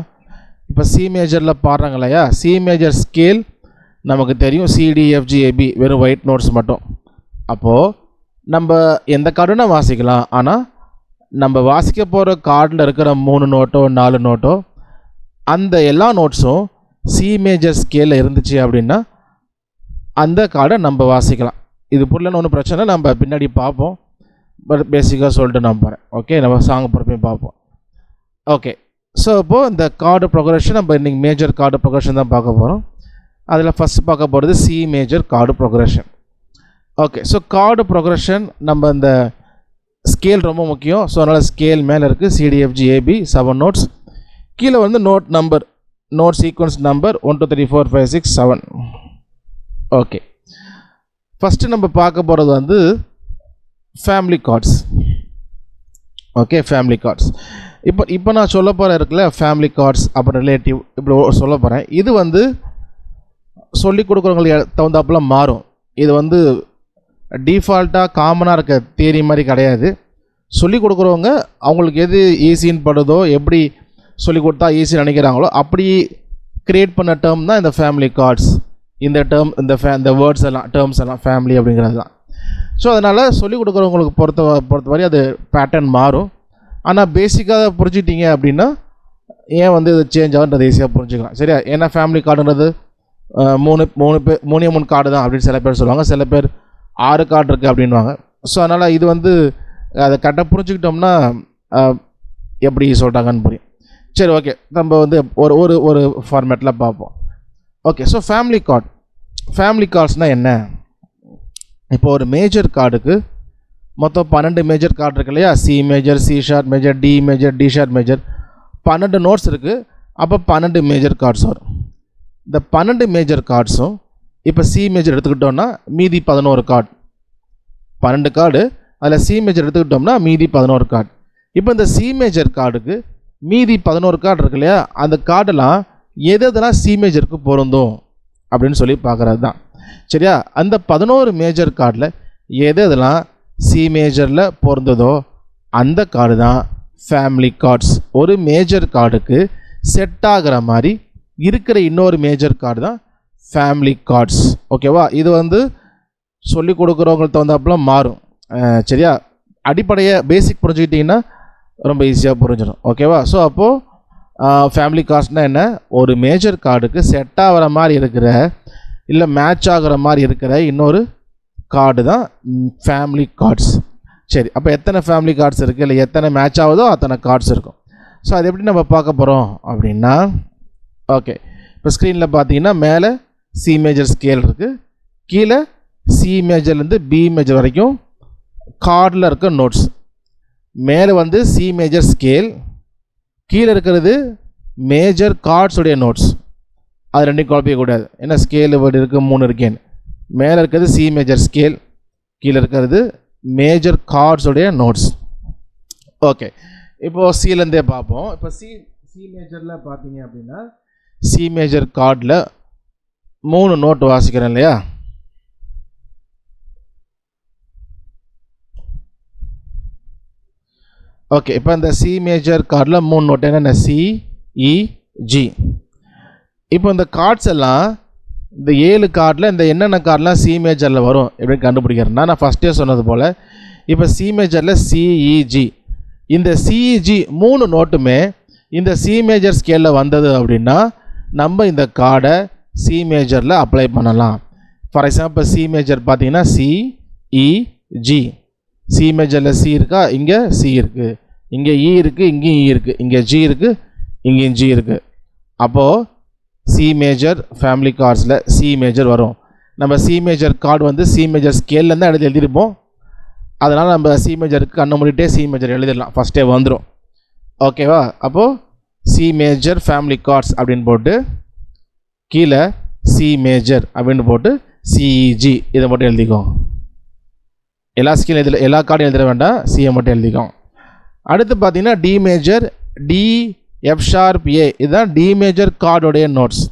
இப்போ சி மேஜரில் பாடுறாங்க இல்லையா, சி மேஜர் ஸ்கேல் நமக்கு தெரியும், சிடிஎஃப்ஜிஏபி வெறும் ஒயிட் நோட்ஸ் மட்டும். அப்போது நம்ம எந்த கார்டுனா வாசிக்கலாம், ஆனால் நம்ம வாசிக்க போகிற கார்டில் இருக்கிற 3 நோட்டோ 4 நோட்டோ அந்த எல்லா நோட்ஸும் சி மேஜர் ஸ்கேலில் இருந்துச்சு அப்படின்னா அந்த கார்டை நம்ம வாசிக்கலாம். இது புரியலன்னு ஒன்றும் பிரச்சனை, நம்ம பின்னாடி பார்ப்போம். பட் பேசிக்காக சொல்லிட்டு நான் போகிறேன். ஓகே, நம்ம சாங் பொறுப்பையும் பார்ப்போம். ஓகே, ஸோ இப்போது இந்த கார்டு ப்ரோக்ரஷன் நம்ம இன்றைக்கி மேஜர் கார்டு ப்ரோக்ரஷன் தான் பார்க்க போகிறோம். அதில் ஃபஸ்ட் பார்க்க போகிறது C major chord progression. Okay, so card progression நம்ம இந்த ஸ்கேல் ரொம்ப முக்கியம். ஸோ அதனால் ஸ்கேல் மேலே இருக்குது சிடிஎஃப்ஜிஏபி 7 நோட்ஸ், கீழே வந்து note number, note sequence number 1 2 3 4 5 6 7. Okay, first நம்ம பார்க்க போகிறது வந்து family chords. Okay, family chords. இப்போ நான் சொல்ல போகிற இருக்குல்ல ஃபேமிலி கார்ட்ஸ் அப்புறம் ரிலேட்டிவ் இப்படி சொல்ல போகிறேன். இது வந்து சொல்லிக் கொடுக்குறவங்களுக்கு தகுந்தாப்புல மாறும். இது வந்து டிஃபால்ட்டாக காமனாக இருக்க தியரி மாதிரி கிடையாது. சொல்லிக் கொடுக்குறவங்க அவங்களுக்கு எது ஈஸின்னு படுதோ, எப்படி சொல்லிக் கொடுத்தா ஈஸின்னு நினைக்கிறாங்களோ அப்படி க்ரியேட் பண்ண டேர்ம் தான் இந்த ஃபேமிலி கார்ட்ஸ். இந்த டேர்ம் இந்த வேர்ட்ஸ் எல்லாம் டேர்ம்ஸ் எல்லாம் ஃபேமிலி அப்படிங்கிறது தான். ஸோ அதனால் சொல்லிக் கொடுக்குறவங்களுக்கு பொறுத்தவரை அது பேட்டர்ன் மாறும். ஆனால் பேசிக்காக புரிஞ்சிட்டிங்க அப்படின்னா ஏன் வந்து இது சேஞ்ச் ஆகுன்றது ஈஸியாக புரிஞ்சுக்கலாம். சரியா? ஏன்னா ஃபேமிலி கார்டுன்றது மூணே மூணு கார்டு தான் அப்படின்னு சில பேர் சொல்லுவாங்க, சில பேர் 6 கார்டு இருக்குது அப்படின்வாங்க. ஸோ அதனால் இது வந்து அதை கரெக்டாக புரிஞ்சுக்கிட்டோம்னா எப்படி சொல்கிறாங்கன்னு புரியும். சரி, ஓகே, நம்ம வந்து ஒரு ஒரு ஒரு ஃபார்மேட்டில் பார்ப்போம். ஓகே, ஸோ ஃபேமிலி கார்ட்ஸ்னால் என்ன? இப்போ ஒரு மேஜர் கார்டுக்கு மொத்தம் 12 மேஜர் கார்டு இருக்கு இல்லையா? C major, C sharp major, D major, D sharp major, 12 notes இருக்குது. அப்போ 12 மேஜர் கார்ட்ஸ் வரும். இந்த 12 மேஜர் கார்ட்ஸும் இப்போ சி மேஜர் எடுத்துக்கிட்டோம்னா மீதி 11 கார்டு. 12 கார்டு, அதில் சி மேஜர் எடுத்துக்கிட்டோம்னா மீதி 11 கார்டு. இப்போ இந்த சி மேஜர் கார்டுக்கு மீதி 11 கார்டு இருக்கு இல்லையா? அந்த கார்டெல்லாம் எதெல்லாம் சி மேஜருக்கு பொருந்தும் அப்படின்னு சொல்லி பார்க்குறது தான். சரியா? அந்த 11 மேஜர் கார்டில் எதெல்லாம் சி மேஜரில் பொருந்ததோ அந்த கார்டு தான் ஃபேமிலி கார்ட்ஸ். ஒரு மேஜர் கார்டுக்கு செட் ஆகிற மாதிரி இருக்கிற இன்னொரு மேஜர் கார்டு தான் ஃபேமிலி கார்ட்ஸ். ஓகேவா? இது வந்து சொல்லி கொடுக்குறவங்களுக்கு தகுந்தாப்புல மாறும். சரியா? அடிப்படையை பேசிக் புரிஞ்சுக்கிட்டிங்கன்னா ரொம்ப ஈஸியாக புரிஞ்சிடும். ஓகேவா? ஸோ அப்போது ஃபேமிலி கார்ட்ஸ்னால் என்ன? ஒரு மேஜர் கார்டுக்கு செட் ஆகிற மாதிரி இருக்கிற இல்லை மேட்ச் ஆகிற மாதிரி இருக்கிற இன்னொரு கார்டு தான் ஃபேமிலி கார்ட்ஸ். சரி, அப்போ எத்தனை ஃபேமிலி கார்ட்ஸ் இருக்குது, இல்லை எத்தனை மேட்ச் ஆகுதோ அத்தனை கார்ட்ஸ் இருக்கும். ஸோ அது எப்படி நம்ம பார்க்க போகிறோம் அப்படின்னா, ஓகே, இப்போ ஸ்க்ரீனில் பார்த்தீங்கன்னா மேலே சி மேஜர் ஸ்கேல் இருக்குது, கீழே சி மேஜர்லேருந்து பி மேஜர் வரைக்கும் கார்டில் இருக்க நோட்ஸ். மேலே வந்து சி மேஜர் ஸ்கேல், கீழே இருக்கிறது மேஜர் கார்ட்ஸுடைய நோட்ஸ். அது ரெண்டையும் குழப்பிக்கக்கூடாது. ஏன்னா ஸ்கேலு வேர்டு இருக்குது, 3 இருக்கேன்னு. மேலே இருக்கிறது சி மேஜர் ஸ்கேல், கீழே இருக்கிறது மேஜர் கார்ட்ஸுடைய நோட்ஸ். ஓகே, இப்போது சிலேருந்தே பார்ப்போம். இப்போ சி மேஜரில் பார்த்தீங்க அப்படின்னா சி மேஜர் கார்டில் 3 நோட்டு வாசிக்கிறேன் இல்லையா? ஓகே, இப்போ இந்த சி மேஜர் கார்டில் 3 நோட்டு என்னென்ன? சி, இ, ஜி. இப்போ இந்த கார்ட்ஸ் எல்லாம் இந்த 7 கார்டில் இந்த என்னென்ன கார்டெலாம் சி மேஜரில் வரும் எப்படின்னு கண்டுபிடிக்கிறேன்னா, நான் ஃபஸ்ட்டே சொன்னது போல் இப்போ சி மேஜரில் சிஇஜி, இந்த சிஇஜி 3 நோட்டுமே இந்த சி மேஜர் ஸ்கேலில் வந்தது அப்படின்னா நம்ம இந்த கார்டை சி மேஜரில் அப்ளை பண்ணலாம். ஃபார் எக்ஸாம்பிள் சி மேஜர் பார்த்தீங்கன்னா சிஇஜி, சி மேஜரில் சி இருக்கா, இங்கே சி இருக்குது, இங்கே இ இருக்குது, இங்கேயும் இ இருக்குது, இங்கே ஜி இருக்குது, இங்கேயும் ஜி இருக்குது. அப்போது சி மேஜர் ஃபேமிலி கார்ட்ஸில் சி மேஜர் வரும். நம்ம சி மேஜர் கார்டு வந்து சி மேஜர் ஸ்கேலில் தான் எழுதியிருப்போம். அதனால் நம்ம சி மேஜருக்கு கண்ணை மூடிட்டே சி மேஜர் எழுதிடலாம், ஃபஸ்ட்டே வந்துடும். ஓகேவா? அப்போது சி மேஜர் ஃபேமிலி கார்ட்ஸ் அப்படின்னு போட்டு கீழே சி மேஜர் அப்படின்னு போட்டு சிஇஜி இதை மட்டும் எழுதிக்கோ. எல்லா ஸ்கேலும் எல்லா கார்டும் எழுதிட வேண்டாம், சியை மட்டும் எழுதிக்கோ. அடுத்து பார்த்தீங்கன்னா D major, D, F sharp, A, இதுதான் டி மேஜர் கார்டோடைய நோட்ஸ்.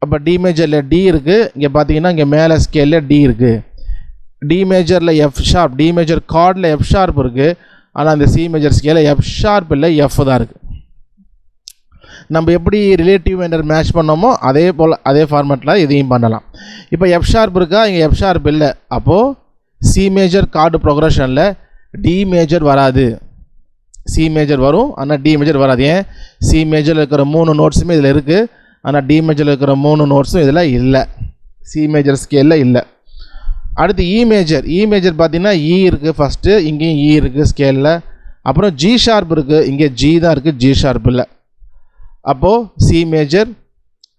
அப்போ டி மேஜரில் டி இருக்குது, இங்கே பார்த்தீங்கன்னா இங்கே மேலே ஸ்கேலில் டி இருக்குது. டி மேஜரில் எஃப் ஷார்ப், டி மேஜர் கார்டில் எஃப் ஷார்ப் இருக்குது, ஆனால் அந்த சி மேஜர் ஸ்கேலில் எஃப் ஷார்ப் இல்லை, எஃப் தான் இருக்குது. நம்ம எப்படி ரிலேட்டிவ் மைனர் மேட்ச் பண்ணோமோ அதே போல் அதே ஃபார்மேட்டில் இதையும் பண்ணலாம். இப்போ எஃப் ஷார்ப் இருக்கா, இங்கே எஃப் ஷார்ப் இல்லை, அப்போது சி மேஜர் கார்டு ப்ரொக்ரஷனில் டி மேஜர் வராது. சி மேஜர் வரும், ஆனால் டி மேஜர் வராது. ஏன்? சி மேஜரில் இருக்கிற 3 நோட்ஸுமே இதில் இருக்குது, ஆனால் டி மேஜரில் இருக்கிற 3 நோட்ஸும் இதில் இல்லை, சி மேஜர் ஸ்கேலில் இல்லை. அடுத்து இ மேஜர், இ மேஜர் பார்த்திங்கன்னா இ இருக்குது ஃபஸ்ட்டு, இங்கேயும் இ இருக்குது ஸ்கேலில். அப்புறம் ஜி ஷார்ப் இருக்குது, இங்கே ஜி தான் இருக்குது, ஜி ஷார்ப் இல்லை. அப்போது சி மேஜர்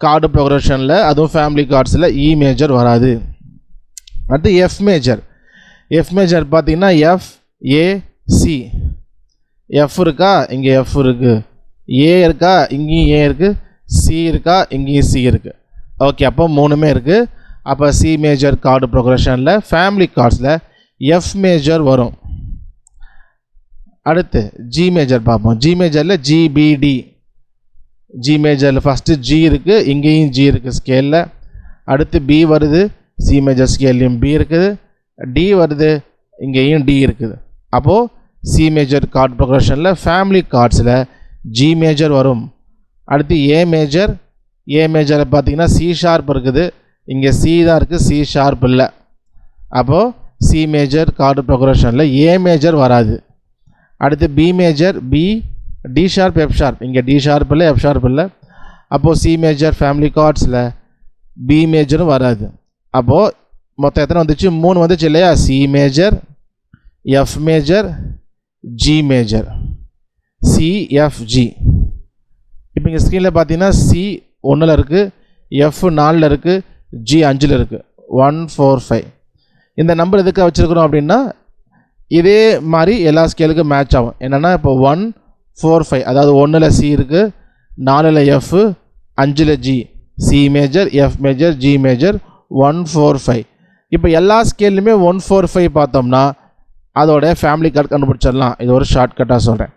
கார்டு ப்ரொக்ரஷனில் அதுவும் ஃபேமிலி கார்ட்ஸில் இ மேஜர் வராது. அடுத்து எஃப் மேஜர், எஃப் மேஜர் பார்த்திங்கன்னா எஃப், ஏ, சி. எஃப் இருக்கா, இங்கே எஃப் இருக்குது, ஏ இருக்கா, இங்கேயும் ஏ இருக்குது, சி இருக்கா, இங்கேயும் சி இருக்குது. ஓகே, அப்போ 3மே இருக்குது. அப்போ சி மேஜர் கார்டு ப்ரொக்ரஷனில் ஃபேமிலி கார்ட்ஸில் எஃப் மேஜர் வரும். அடுத்து ஜி மேஜர் பார்ப்போம். ஜி மேஜரில் ஜிபிடி, ஜி மேஜரில் ஃபஸ்ட்டு ஜி இருக்குது, இங்கேயும் ஜி இருக்குது ஸ்கேலில். அடுத்து பி வருது, சி மேஜர் ஸ்கேல்லையும் பி இருக்குது. டி வருது, இங்கேயும் டி இருக்குது. அப்போது சி மேஜர் கார்டு ப்ரொக்ரஷனில் ஃபேமிலி கார்ட்ஸில் ஜி மேஜர் வரும். அடுத்து ஏ மேஜர், ஏ மேஜரை பார்த்தீங்கன்னா சி ஷார்ப் இருக்குது, இங்கே சி தான் இருக்குது, சி ஷார்ப் இல்லை. அப்போது சி மேஜர் கார்டு ப்ரொக்ரஷனில் ஏ மேஜர் வராது. அடுத்து B major, B, D sharp F sharp, இங்கே டி ஷார்ப் இல்லை எஃப் ஷார்ப் இல்லை. அப்போது சி மேஜர் ஃபேமிலி கார்ட்ஸில் பி மேஜரும் வராது. அப்போது மொத்தம் எத்தனை வந்துச்சு? 3 வந்துச்சு இல்லையா? C major, F major, G major, CFG. இப்போ இங்கே ஸ்க்ரீனில் பார்த்தீங்கன்னா சி 1ல் இருக்குது, எஃப் 4ல் இருக்குது, ஜி 5ல் இருக்குது. 1 4 5. இந்த நம்பர் எதுக்காக வச்சுருக்குறோம் அப்படின்னா இதே மாதிரி எல்லா ஸ்கேலுக்கும் மேட்ச் ஆகும். என்னென்னா இப்போ 1 4 5, அதாவது 1ல் சி இருக்குது, 4ல் எஃப், 5ல் G, C major, F major, G major, 1 4 5. இப்போ எல்லா ஸ்கேல்லையுமே 1 4 5 பார்த்தோம்னா அதோட ஃபேமிலி கார்டு கண்டுபிடிச்சிடலாம். இது ஒரு ஷார்ட்கட்டாக சொல்கிறேன்.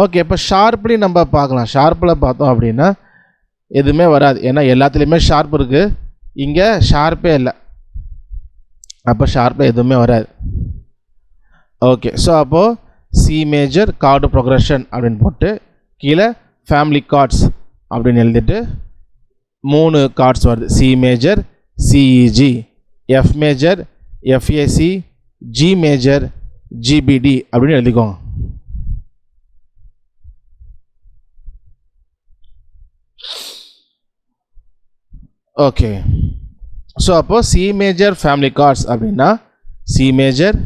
ஓகே, இப்போ ஷார்ப்லி நம்ம பார்க்கலாம். ஷார்ப்பில் பார்த்தோம் அப்படின்னா எதுவுமே வராது, ஏன்னா எல்லாத்துலேயுமே ஷார்ப் இருக்குது, இங்கே ஷார்ப்பே இல்லை. அப்போ ஷார்ப்பில் எதுவுமே வராது. ஓகே, ஸோ அப்போது சி மேஜர் கார்டு ப்ரொக்ரெஷன் அப்படின்னு போட்டு கீழே ஃபேமிலி கார்ட்ஸ் அப்படின்னு எழுதிட்டு 3 கார்ட்ஸ் வருது. C major CEG, F major FAC, G major GPT அப்படின்னு எழுதிக்கோங்க. ஓகே, ஸோ அப்போது சி மேஜர் ஃபேமிலி கார்ட்ஸ் அப்படின்னா C major,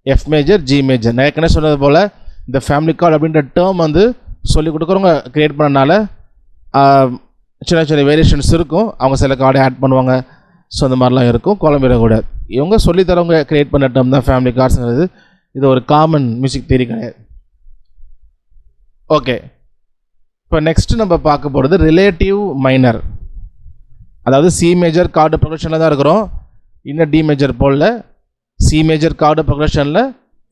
F major, G major. நான் ஏற்கனவே சொன்னது போல் இந்த ஃபேமிலி கார்டு அப்படின்ற டேர்ம் வந்து சொல்லிக் கொடுக்குறவங்க க்ரியேட் பண்ணனால சின்ன சின்ன வேரியேஷன்ஸ் இருக்கும். அவங்க சில கார்டை ஆட் பண்ணுவாங்க, ஸோ அந்த மாதிரிலாம் இருக்கும். குழம்பிடக்கூடாது. இவங்க சொல்லித்தரவங்க க்ரியேட் பண்ண டேர்ம் தான் ஃபேமிலி கார்ட்ஸுங்கிறது. இது ஒரு காமன் மியூசிக் தியரி கிடையாது. ஓகே, இப்போ நெக்ஸ்ட்டு நம்ம பார்க்க போகிறது ரிலேட்டிவ் மைனர். அதாவது சி மேஜர் கார்டு ப்ரொக்ரெஷனில் தான் இருக்கிறோம், இன்னும் டி மேஜர் போல். சி மேஜர் கார்டு ப்ரொக்ரெஷனில்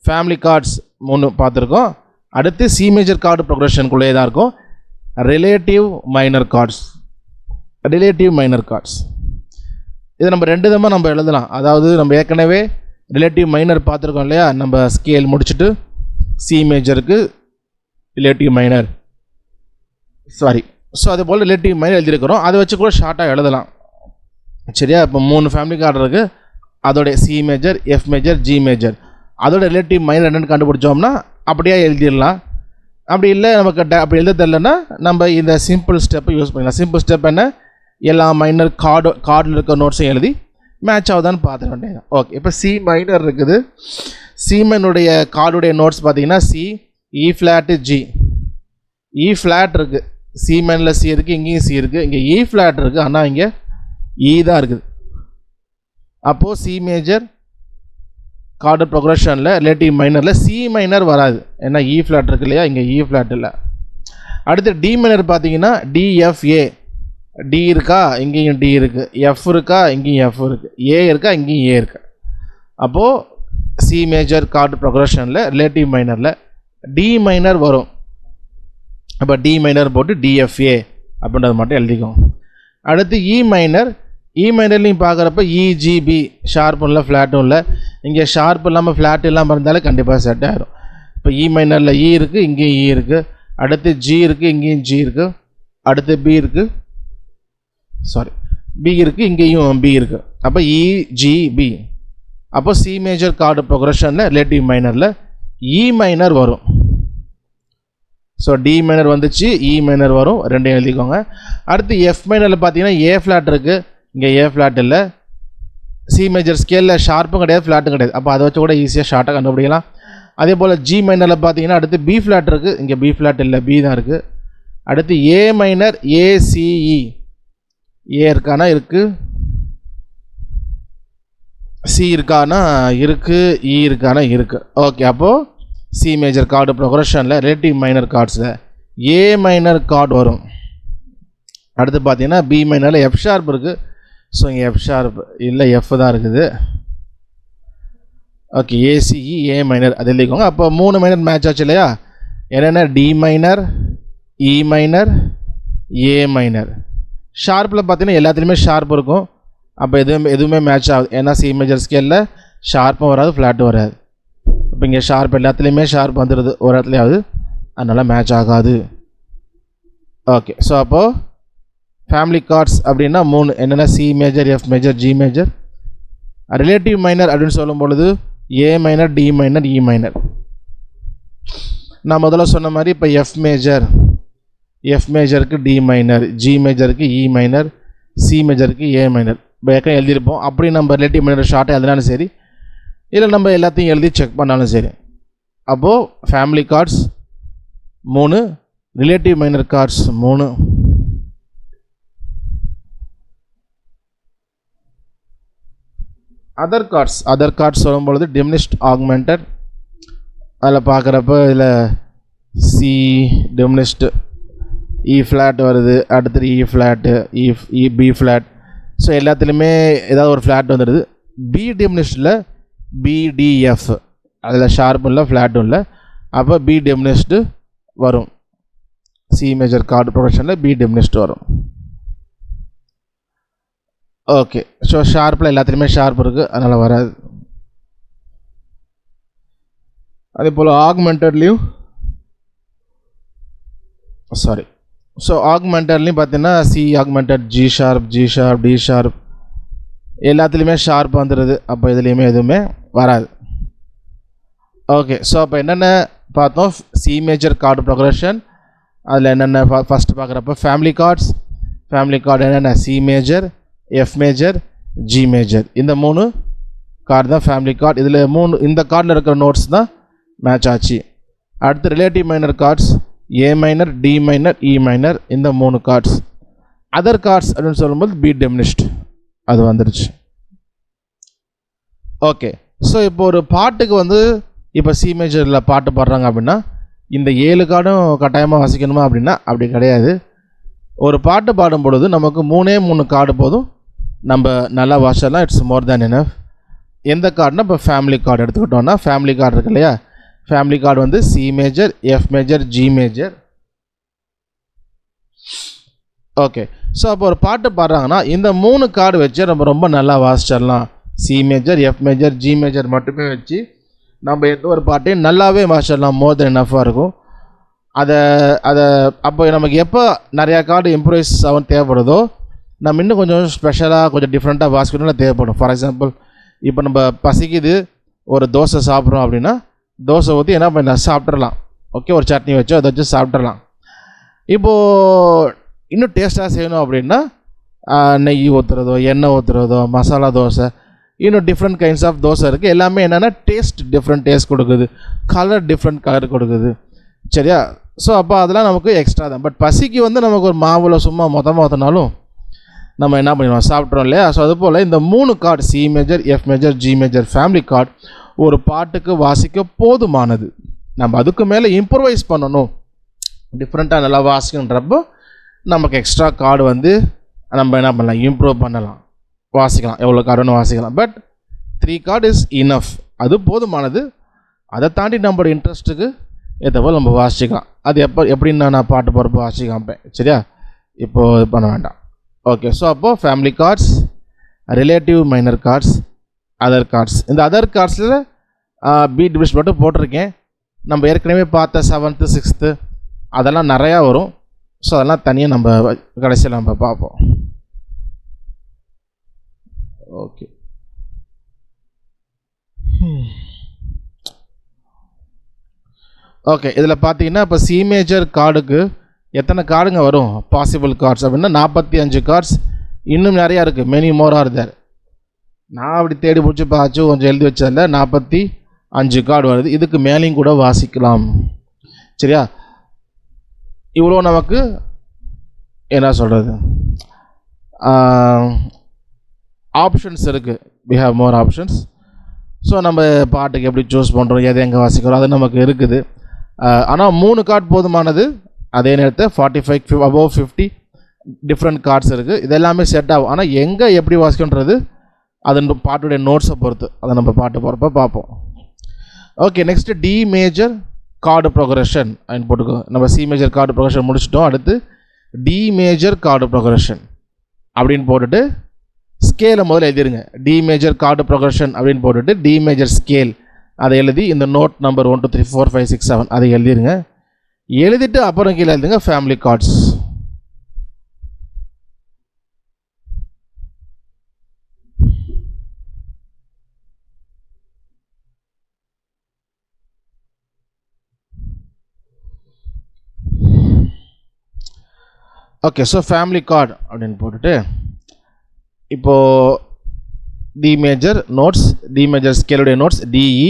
ஃபேமிலி கார்ட்ஸ் 3 பார்த்துருக்கோம். அடுத்து சி மேஜர் கார்டு ப்ரொக்ரெஷனுக்குள்ளே தான் இருக்கும் relative minor chords. Relative minor chords இதை நம்ம 2 விதமாக நம்ம எழுதலாம். அதாவது நம்ம ஏற்கனவே ரிலேட்டிவ் மைனர் பார்த்துருக்கோம் இல்லையா? நம்ம ஸ்கேல் முடிச்சுட்டு சி மேஜருக்கு ரிலேட்டிவ் மைனர், ஸோ அது போல் ரிலேட்டிவ் மைனர் எழுதியிருக்கிறோம். அதை வச்சு கூட ஷார்ட்டாக எழுதலாம். சரியா? இப்போ 3 ஃபேமிலி கார்டு இருக்குது, அதோடைய C major, F major, G major, அதோட ரிலேட்டிவ் மைனர் என்னென்னு கண்டுபிடிச்சோம்னா அப்படியே எழுதிடலாம். அப்படி இல்லை நமக்கு அப்படி எழுத தெரியலன்னா நம்ம இந்த சிம்பிள் ஸ்டெப்பை யூஸ் பண்ணிக்கலாம். சிம்பிள் ஸ்டெப் என்ன? எல்லா மைனர் கார்டில் இருக்க நோட்ஸையும் எழுதி மேட்ச் ஆகுதான்னு பார்த்துக்க வேண்டியது. ஓகே, இப்போ சி மைனர் இருக்குது. சி மைனுடைய கார்டுடைய நோட்ஸ் பார்த்தீங்கன்னா சி, இ ஃப்ளாட்டு, ஜி. இ ஃப்ளாட் இருக்குது, சி மைனில் சி இருக்குது, இங்கேயும் சி இருக்குது, இங்கே இ ஃப்ளாட் இருக்குது, ஆனால் இங்கே இ தான் இருக்குது. அப்போது சி மேஜர் கார்டு ப்ரொக்ரெஷனில் ரிலேட்டிவ் மைனரில் சி மைனர் வராது, ஏன்னா இ ஃப்ளாட் இருக்கு இல்லையா? இங்கே இ ஃப்ளாட் இல்லை. அடுத்து டி மைனர் பார்த்தீங்கன்னா டிஎஃப்ஏ, டி இருக்கா, இங்கேயும் டி இருக்குது, எஃப் இருக்கா, இங்கேயும் எஃப் இருக்குது, ஏ இருக்கா, இங்கேயும் ஏ இருக்குது. அப்போது சி மேஜர் கார்டு ப்ரொக்ரெஷனில் ரிலேட்டிவ் மைனரில் டி மைனர் வரும். அப்போ டி மைனர் போட்டு டிஎஃப்ஏ அப்படின்றது மட்டும் எழுதிக்கோங்க. அடுத்து இ மைனர். இ மைனர்லையும் பார்க்குறப்ப இஜிபி, ஷார்ப்பும் இல்லை ஃப்ளாட்டும் இல்லை. இங்கே ஷார்ப் இல்லாமல் ஃப்ளாட் இல்லாமல் இருந்தாலே கண்டிப்பாக செட் ஆகிடும். இப்போ இ மைனரில் இ இருக்குது, இங்கேயும் இ இருக்குது. அடுத்து ஜி இருக்குது, இங்கேயும் ஜி இருக்குது. அடுத்து பி இருக்குது, பி இருக்குது, இங்கேயும் பி இருக்குது. அப்போ இஜிபி. அப்போ சி மேஜர் கார்டு ப்ரொக்ரெஷனில் ரிலேட்டிவ் மைனரில் இ மைனர் வரும். ஸோ டி மைனர் வந்துச்சு, இ மைனர் வரும், 2 எழுதிக்கோங்க. அடுத்து எஃப் மைனரில் பார்த்தீங்கன்னா ஏ ஃப்ளாட் இருக்குது, இங்கே ஏ ஃப்ளாட் இல்லை. சி மேஜர் ஸ்கேலில் ஷார்ப்பும் கிடையாது, ஃப்ளாட்டும் கிடையாது. அப்போ அதை வச்சு கூட ஈஸியாக ஷார்ட்டாக கண்டுபிடிக்கலாம். அதே போல் ஜி மைனரில் பார்த்தீங்கன்னா அடுத்து பி ஃப்ளாட் இருக்குது, இங்கே பி ஃப்ளாட் இல்லை, பி தான் இருக்குது. அடுத்து ஏ மைனர் ஏசிஇ, ஏ இருக்கானா இருக்குது, சி இருக்கானா இருக்குது, இ இருக்கானா இருக்குது. ஓகே, அப்போது சி மேஜர் கார்டு ப்ரொக்ரெஷனில் ரிலேட்டிவ் மைனர் கார்ட்ஸில் ஏ மைனர் கார்டு வரும். அடுத்து பார்த்தீங்கன்னா பி மைனரில் எஃப் ஷார்ப் இருக்குது. ஸோ இங்கே எஃப் ஷார்ப் இல்லை, எஃப் தான் இருக்குது. ஓகே, ஏசிஇ ஏ மைனர் அது எழுதிக்கோங்க. அப்போ 3 மைனர் மேட்ச் ஆச்சு இல்லையா? என்னென்ன? D minor, E minor, A minor. ஷார்ப்பில் பார்த்தீங்கன்னா எல்லாத்துலேயுமே ஷார்ப் இருக்கும். அப்போ எதுவுமே மேட்ச் ஆகுது, ஏன்னா சி மேஜர் ஸ்கேலில் ஷார்ப்பும் வராது, ஃப்ளாட்டும் வராது. இப்போ இங்கே ஷார்ப் எல்லாத்துலேயுமே ஷார்ப் வந்துடுது ஒரு இடத்துலையாவது, அதனால் மேட்ச் ஆகாது. ஓகே, ஸோ அப்போது ஃபேமிலி கார்ட்ஸ் அப்படின்னா 3 என்னென்னா C major, F major, G major. Relative minor அப்படின்னு சொல்லும் பொழுது A minor, D minor, E minor. நான் முதல்ல சொன்ன மாதிரி இப்போ எஃப் மேஜருக்கு டி மைனர், ஜி மேஜருக்கு இ மைனர், சி மேஜருக்கு ஏ மைனர் இப்போ ஏற்கனவே எழுதியிருப்போம். அப்படி நம்ம ரிலேட்டிவ் மைனர் ஷார்ட்டாக எழுதினாலும் சரி, இல்லை நம்ம எல்லாத்தையும் எழுதி செக் பண்ணாலும் சரி. அப்போது family chords 3, relative minor chords 3, other chords வரும்பொழுது டிமினிஷ்ட் ஆக்மெண்டட். அதில் பார்க்குறப்ப இதில் சி டிமினிஷ்டு, இ ஃப்ளாட் வருது, அடுத்தது E flat, B flat. So எல்லாத்துலேயுமே ஏதாவது ஒரு ஃப்ளாட் வந்துடுது. பி டிமினிஷ்டில் பிடிஎஃப், அதில் ஷார்ப்பும் இல்லை ஃப்ளாட்டும் இல்லை. அப்போ பி டிமினிஷ்டு வரும். சி மேஜர் கார்டு ப்ரொடக்ஷனில் பி டிமினிஷ்டு வரும். ஓகே, ஸோ ஷார்ப்பில் எல்லாத்துலேயுமே ஷார்ப் இருக்குது, அதனால் வராது. அதே போல் ஆக்மெண்டட்லேயும் ஆக்மெண்டட்லேயும் பார்த்தீங்கன்னா C augmented, G sharp, D sharp எல்லாத்துலேயுமே ஷார்ப் வந்துடுது. அப்போ இதுலேயுமே எதுவுமே வராது. ஓகே, ஸோ அப்போ என்னென்ன பார்த்தோம்? C major chord progression. அதில் என்னென்ன ஃபஸ்ட்டு பார்க்குறப்ப ஃபேமிலி கார்டு என்னென்ன? C major, F major, G major. இந்த 3 கார்டு தான் ஃபேமிலி கார்டு. இதில் 3 இந்த கார்டில் இருக்கிற நோட்ஸ் தான் மேட்ச் ஆச்சு. அடுத்து relative minor chords A minor, D minor, E minor. இந்த 3 கார்ட்ஸ். அதர் கார்ட்ஸ் அப்படின்னு சொல்லும்போது பி டிமினிஷ்ட் அது வந்துருச்சு. ஓகே, ஸோ இப்போ ஒரு பாட்டுக்கு இப்போ சி மேஜரில் பாட்டு பாடுறாங்க அப்படின்னா இந்த 7 கார்டும் கட்டாயமாக வாசிக்கணுமா அப்படின்னா அப்படி கிடையாது. ஒரு பாட்டு பாடும் பொழுது நமக்கு 3 கார்டு போதும், நம்ம நல்லா வாசிடலாம். It's more than enough. எந்த கார்டுனா இப்போ ஃபேமிலி கார்டு எடுத்துக்கிட்டோன்னா, ஃபேமிலி கார்டு இருக்கு இல்லையா, family card C major, F major, G major. Okay, so அப்போ ஒரு பாட்டு பாடுறாங்கன்னா இந்த 3 கார்டு வச்சு நம்ம ரொம்ப நல்லா வாசிச்சிடலாம். C major, F major, G major மட்டுமே வச்சு நம்ம எந்த ஒரு பாட்டையும் நல்லாவே வாசிச்சிடலாம். மோர் தென் எனஃபாக இருக்கும். அதை அப்போ நமக்கு எப்போ நிறையா கார்டு இம்ப்ரூவைஸ் ஆகும் தேவைப்படுதோ, நம்ம இன்னும் கொஞ்சம் ஸ்பெஷலாக கொஞ்சம் டிஃப்ரெண்ட்டாக வாசிக்கணும்னு தேவைப்படும். ஃபார் எக்ஸாம்பிள், இப்போ நம்ம பசிக்குது, ஒரு தோசை சாப்பிட்றோம் அப்படின்னா தோசை ஊற்றி என்ன பண்ணலாம், சாப்பிட்றலாம். ஓகே, ஒரு சட்னி வச்சு அதை வச்சு சாப்பிட்றலாம். இப்போது இன்னும் டேஸ்ட்டாக செய்யணும் அப்படின்னா நெய் ஊற்றுறதோ, எண்ணெய் ஊற்றுறதோ, மசாலா தோசை, இன்னும் டிஃப்ரெண்ட் கைண்ட்ஸ் ஆஃப் தோசை இருக்குது. எல்லாமே என்னென்னா டிஃப்ரெண்ட் டேஸ்ட் கொடுக்குது, டிஃப்ரெண்ட் கலர் கொடுக்குது. சரியா? ஸோ அப்போ அதெல்லாம் நமக்கு எக்ஸ்ட்ரா தான். பட் பசிக்கு நமக்கு ஒரு மாவில் சும்மா மொத்தமாக ஊற்றினாலும் நம்ம என்ன பண்ணிடுவோம், சாப்பிட்றோம் இல்லையா? ஸோ அதுபோல் இந்த 3 card C major, F major, G major family card ஒரு பாட்டுக்கு வாசிக்க போதுமானது. நம்ம அதுக்கு மேலே இம்ப்ரூவைஸ் பண்ணணும், டிஃப்ரெண்ட்டாக நல்லா வாசிக்கணுன்றப்போ நமக்கு எக்ஸ்ட்ரா கார்டு நம்ம என்ன பண்ணலாம், இம்ப்ரூவ் பண்ணலாம், வாசிக்கலாம். எவ்வளோ கார்டுன்னு வாசிக்கலாம். பட் 3 கார்டு இஸ் இனஃப், அது போதுமானது. அதை தாண்டி நம்மளோட இன்ட்ரெஸ்ட்டுக்கு ஏற்ற போல் நம்ம வாசிக்கலாம். அது எப்படின்னு நான் பாட்டு போகிறப்போ வாசி காமிப்பேன். சரியா? இப்போது இது பண்ண வேண்டாம். ஓகே, ஸோ அப்போது family chords, relative minor chords, other chords. இந்த அதர் கார்ட்ஸில் பீட் டிவிஷ் மட்டும் போட்டிருக்கேன். நம்ம ஏற்கனவே பார்த்த 7th 6th அதெல்லாம் நிறையா வரும். ஸோ அதெல்லாம் தனியாக நம்ம கடைசியில் நம்ம பார்ப்போம். ஓகே, ஓகே, இதில் பார்த்தீங்கன்னா இப்போ சி மேஜர் கார்டுக்கு எத்தனை கார்டுங்க வரும் பாசிபிள் கார்ட்ஸ் அப்படின்னா 45 கார்ட்ஸ். இன்னும் நிறையா இருக்குது, மெனி மோர் ஆர் தேர். நான் அப்படி தேடி பிடிச்சி பார்த்து கொஞ்சம் எழுதி வச்சதில் 45 கார்டு வருது. இதுக்கு மேலேயும் கூட வாசிக்கலாம். சரியா? இவ்வளோ நமக்கு என்ன சொல்கிறது, ஆப்ஷன்ஸ் இருக்குது. We have more options. So நம்ம பாட்டுக்கு எப்படி சூஸ் பண்ணுறோம், எதை எங்கே வாசிக்கிறோம், அது நமக்கு இருக்குது. ஆனால் 3 கார்டு போதுமானது. அதே நேரத்தில் 45 above 50 டிஃப்ரெண்ட் கார்ட்ஸ் இருக்குது. இது எல்லாமே செட் ஆகும். ஆனால் எங்கே எப்படி வாசிக்கன்றது அது பாட்டுடைய நோட்ஸை பொறுத்து, அதை நம்ம பாட்டு போகிறப்ப பார்ப்போம். Okay, next D major chord progression அப்படின்னு போட்டுக்கோ. நம்ம சி மேஜர் கார்டு ப்ரோக்ரஷன் முடிச்சிட்டோம். அடுத்து டி மேஜர் கார்டு ப்ரோக்ரஷன் அப்படின்னு போட்டுட்டு ஸ்கேலை முதல்ல எழுதிருங்க. டி மேஜர் கார்டு ப்ரோக்ரஷன் அப்படின்னு போட்டுட்டு டி மேஜர் ஸ்கேல் அதை எழுதி இந்த நோட் நம்பர் 1 2 3 4 5 6 7 அதை எழுதிருங்க. எழுதிட்டு அப்புறம் கீழே எழுதுங்க family chords. Okay, so family chord அப்படின்னு போட்டுட்டு இப்போது D major notes, D major ஸ்கேலுடைய notes D E,